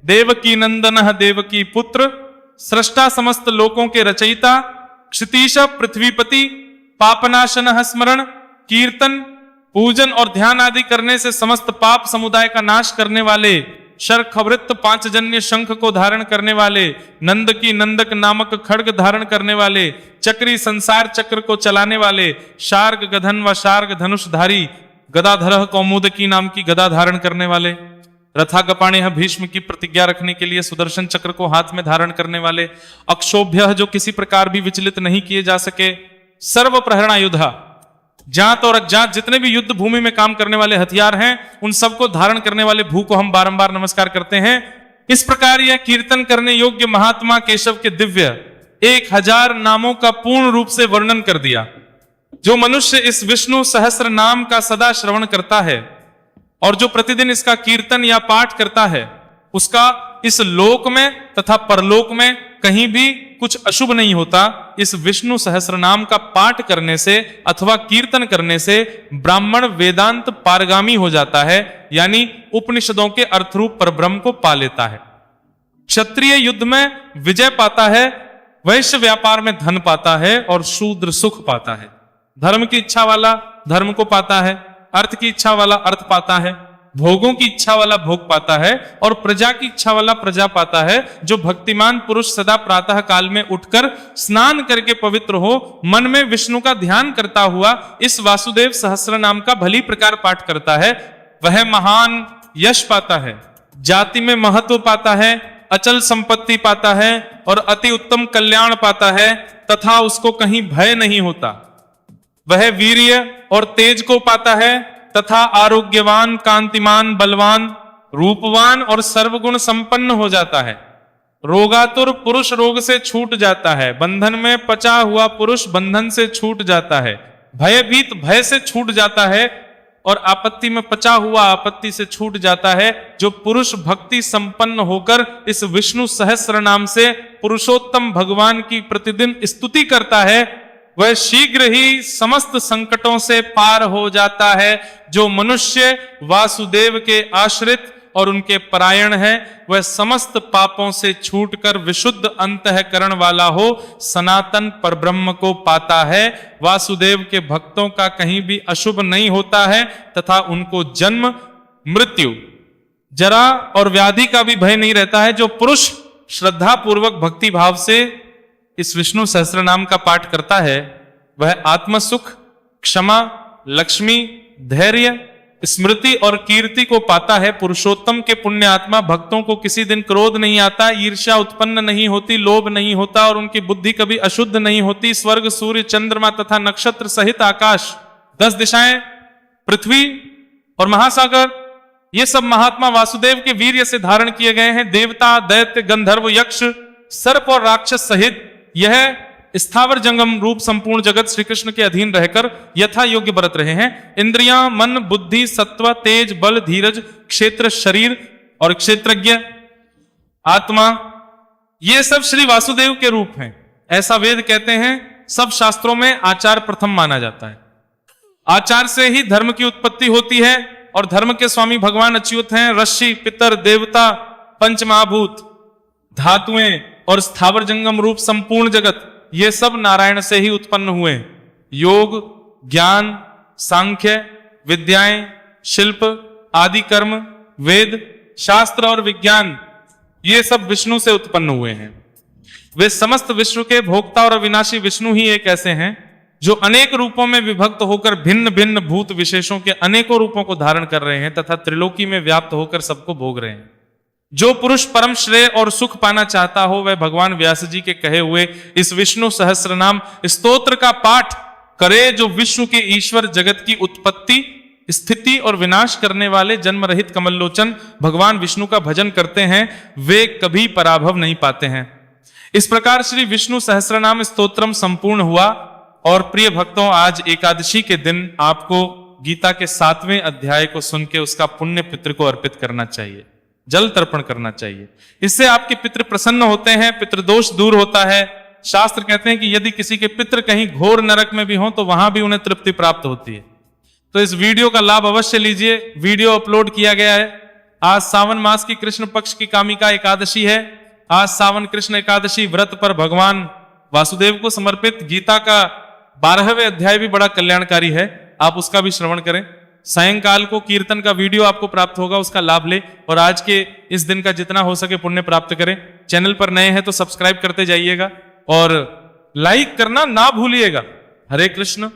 देवकी नंदनः देवकी पुत्र, सृष्टा समस्त लोकों के रचयिता, क्षितीश पृथ्वीपति, पापनाशनः स्मरण कीर्तन पूजन और ध्यान आदि करने से समस्त पाप समुदाय का नाश करने वाले, शर्खवृत्त पांचजन्य शंख को धारण करने वाले, नंद की नंदक नामक खड्ग धारण करने वाले, चक्री संसार चक्र को चलाने वाले, शार्ग गधन व शार्ग धनुषधारी, गदाधर कौमुदकी नाम की गदा धारण करने वाले, रथागपाणिः भीष्म की प्रतिज्ञा रखने के लिए सुदर्शन चक्र को हाथ में धारण करने वाले, अक्षोभ्य जो किसी प्रकार भी विचलित नहीं किए जा सके, सर्व प्रहरणायुधा, जात और अज्ञात जितने भी युद्ध भूमि में काम करने वाले हथियार हैं, उन सबको धारण करने वाले भू को हम बारंबार नमस्कार करते हैं। इस प्रकार यह कीर्तन करने योग्य महात्मा केशव के दिव्य 1000 नामों का पूर्ण रूप से वर्णन कर दिया। जो मनुष्य इस विष्णु सहस्त्र नाम का सदा श्रवण करता है और जो प्रतिदिन इसका कीर्तन या पाठ करता है, उसका इस लोक में तथा परलोक में कहीं भी कुछ अशुभ नहीं होता। इस विष्णु सहस्त्र नाम का पाठ करने से अथवा कीर्तन करने से ब्राह्मण वेदांत पारगामी हो जाता है, यानी उपनिषदों के अर्थरूप परब्रह्म को पा लेता है। क्षत्रिय युद्ध में विजय पाता है, वैश्य व्यापार में धन पाता है और शूद्र सुख पाता है। धर्म की इच्छा वाला धर्म को पाता है, अर्थ की इच्छा वाला अर्थ पाता है, भोगों की इच्छा वाला भोग पाता है और प्रजा की इच्छा वाला प्रजा पाता है। जो भक्तिमान पुरुष सदा प्रातः काल में उठकर स्नान करके पवित्र हो, मन में विष्णु का ध्यान करता हुआ इस वासुदेव सहस्त्र नाम का भली प्रकार पाठ करता है, वह महान यश पाता है, जाति में महत्व पाता है, अचल संपत्ति पाता है और अति उत्तम कल्याण पाता है तथा उसको कहीं भय नहीं होता। वह वीर्य और तेज को पाता है तथा आरोग्यवान, कांतिमान, बलवान, रूपवान और सर्वगुण संपन्न हो जाता है। रोगातुर पुरुष रोग से छूट जाता है, बंधन में पचा हुआ पुरुष बंधन से छूट जाता है, भयभीत भय से छूट जाता है और आपत्ति में पचा हुआ आपत्ति से छूट जाता है। जो पुरुष भक्ति संपन्न होकर इस विष्णु सहस्त्र नाम से पुरुषोत्तम भगवान की प्रतिदिन स्तुति करता है, वह शीघ्र ही समस्त संकटों से पार हो जाता है। जो मनुष्य वासुदेव के आश्रित और उनके परायण है, वह समस्त पापों से छूटकर विशुद्ध अंतःकरण वाला हो सनातन परब्रह्म को पाता है। वासुदेव के भक्तों का कहीं भी अशुभ नहीं होता है तथा उनको जन्म, मृत्यु, जरा और व्याधि का भी भय नहीं रहता है। जो पुरुष श्रद्धा पूर्वक भक्ति भाव से इस विष्णु सहस्त्र नाम का पाठ करता है, वह आत्म सुख, क्षमा, लक्ष्मी, धैर्य, स्मृति और कीर्ति को पाता है। पुरुषोत्तम के पुण्य आत्मा भक्तों को किसी दिन क्रोध नहीं आता, ईर्ष्या उत्पन्न नहीं होती, लोभ नहीं होता और उनकी बुद्धि कभी अशुद्ध नहीं होती। स्वर्ग, सूर्य, चंद्रमा तथा नक्षत्र सहित आकाश, 10 दिशाएं, पृथ्वी और महासागर, ये सब महात्मा वासुदेव के वीर्य से धारण किए गए हैं। देवता, दैत्य, गंधर्व, यक्ष, सर्प और राक्षस सहित यह स्थावर जंगम रूप संपूर्ण जगत श्री कृष्ण के अधीन रहकर यथा योग्य बरत रहे हैं। इंद्रियां, मन, बुद्धि, सत्व, तेज, बल, धीरज, क्षेत्र, शरीर और क्षेत्रज्ञ, आत्मा, ये सब श्री वासुदेव के रूप हैं, ऐसा वेद कहते हैं। सब शास्त्रों में आचार प्रथम माना जाता है। आचार से ही धर्म की उत्पत्ति होती है और धर्म के स्वामी भगवान अच्युत हैं। ऋषि, पितर, देवता, पंचमहाभूत, धातुएं और स्थावर जंगम रूप संपूर्ण जगत, ये सब नारायण से ही उत्पन्न हुए। योग, ज्ञान, सांख्य, विद्याएं, शिल्प आदि कर्म, वेद, शास्त्र और विज्ञान, ये सब विष्णु से उत्पन्न हुए हैं। वे समस्त विश्व के भोक्ता और अविनाशी विष्णु ही एक ऐसे हैं जो अनेक रूपों में विभक्त होकर भिन्न भिन्न भूत विशेषों के अनेकों रूपों को धारण कर रहे हैं तथा त्रिलोकी में व्याप्त होकर सबको भोग रहे हैं। जो पुरुष परम श्रेय और सुख पाना चाहता हो, वह भगवान व्यास जी के कहे हुए इस विष्णु सहस्त्र नाम स्तोत्र का पाठ करे। जो विश्व के ईश्वर, जगत की उत्पत्ति, स्थिति और विनाश करने वाले जन्म रहित कमललोचन भगवान विष्णु का भजन करते हैं, वे कभी पराभव नहीं पाते हैं। इस प्रकार श्री विष्णु सहस्रनाम स्तोत्रम संपूर्ण हुआ। और प्रिय भक्तों, आज एकादशी के दिन आपको गीता के 7वें अध्याय को सुन के उसका पुण्य पितृ को अर्पित करना चाहिए, जल तर्पण करना चाहिए। इससे आपके पितृ प्रसन्न होते हैं, पितृदोष दूर होता है। शास्त्र कहते हैं कि यदि किसी के पितृ कहीं घोर नरक में भी हों तो वहां भी उन्हें तृप्ति प्राप्त होती है। तो इस वीडियो का लाभ अवश्य लीजिए। वीडियो अपलोड किया गया है। आज सावन मास की कृष्ण पक्ष की कामिका एकादशी है। आज सावन कृष्ण एकादशी व्रत पर भगवान वासुदेव को समर्पित गीता का 12वें अध्याय भी बड़ा कल्याणकारी है, आप उसका भी श्रवण करें। सायंकाल को कीर्तन का वीडियो आपको प्राप्त होगा, उसका लाभ ले और आज के इस दिन का जितना हो सके पुण्य प्राप्त करें। चैनल पर नए हैं तो सब्सक्राइब करते जाइएगा और लाइक करना ना भूलिएगा। हरे कृष्ण।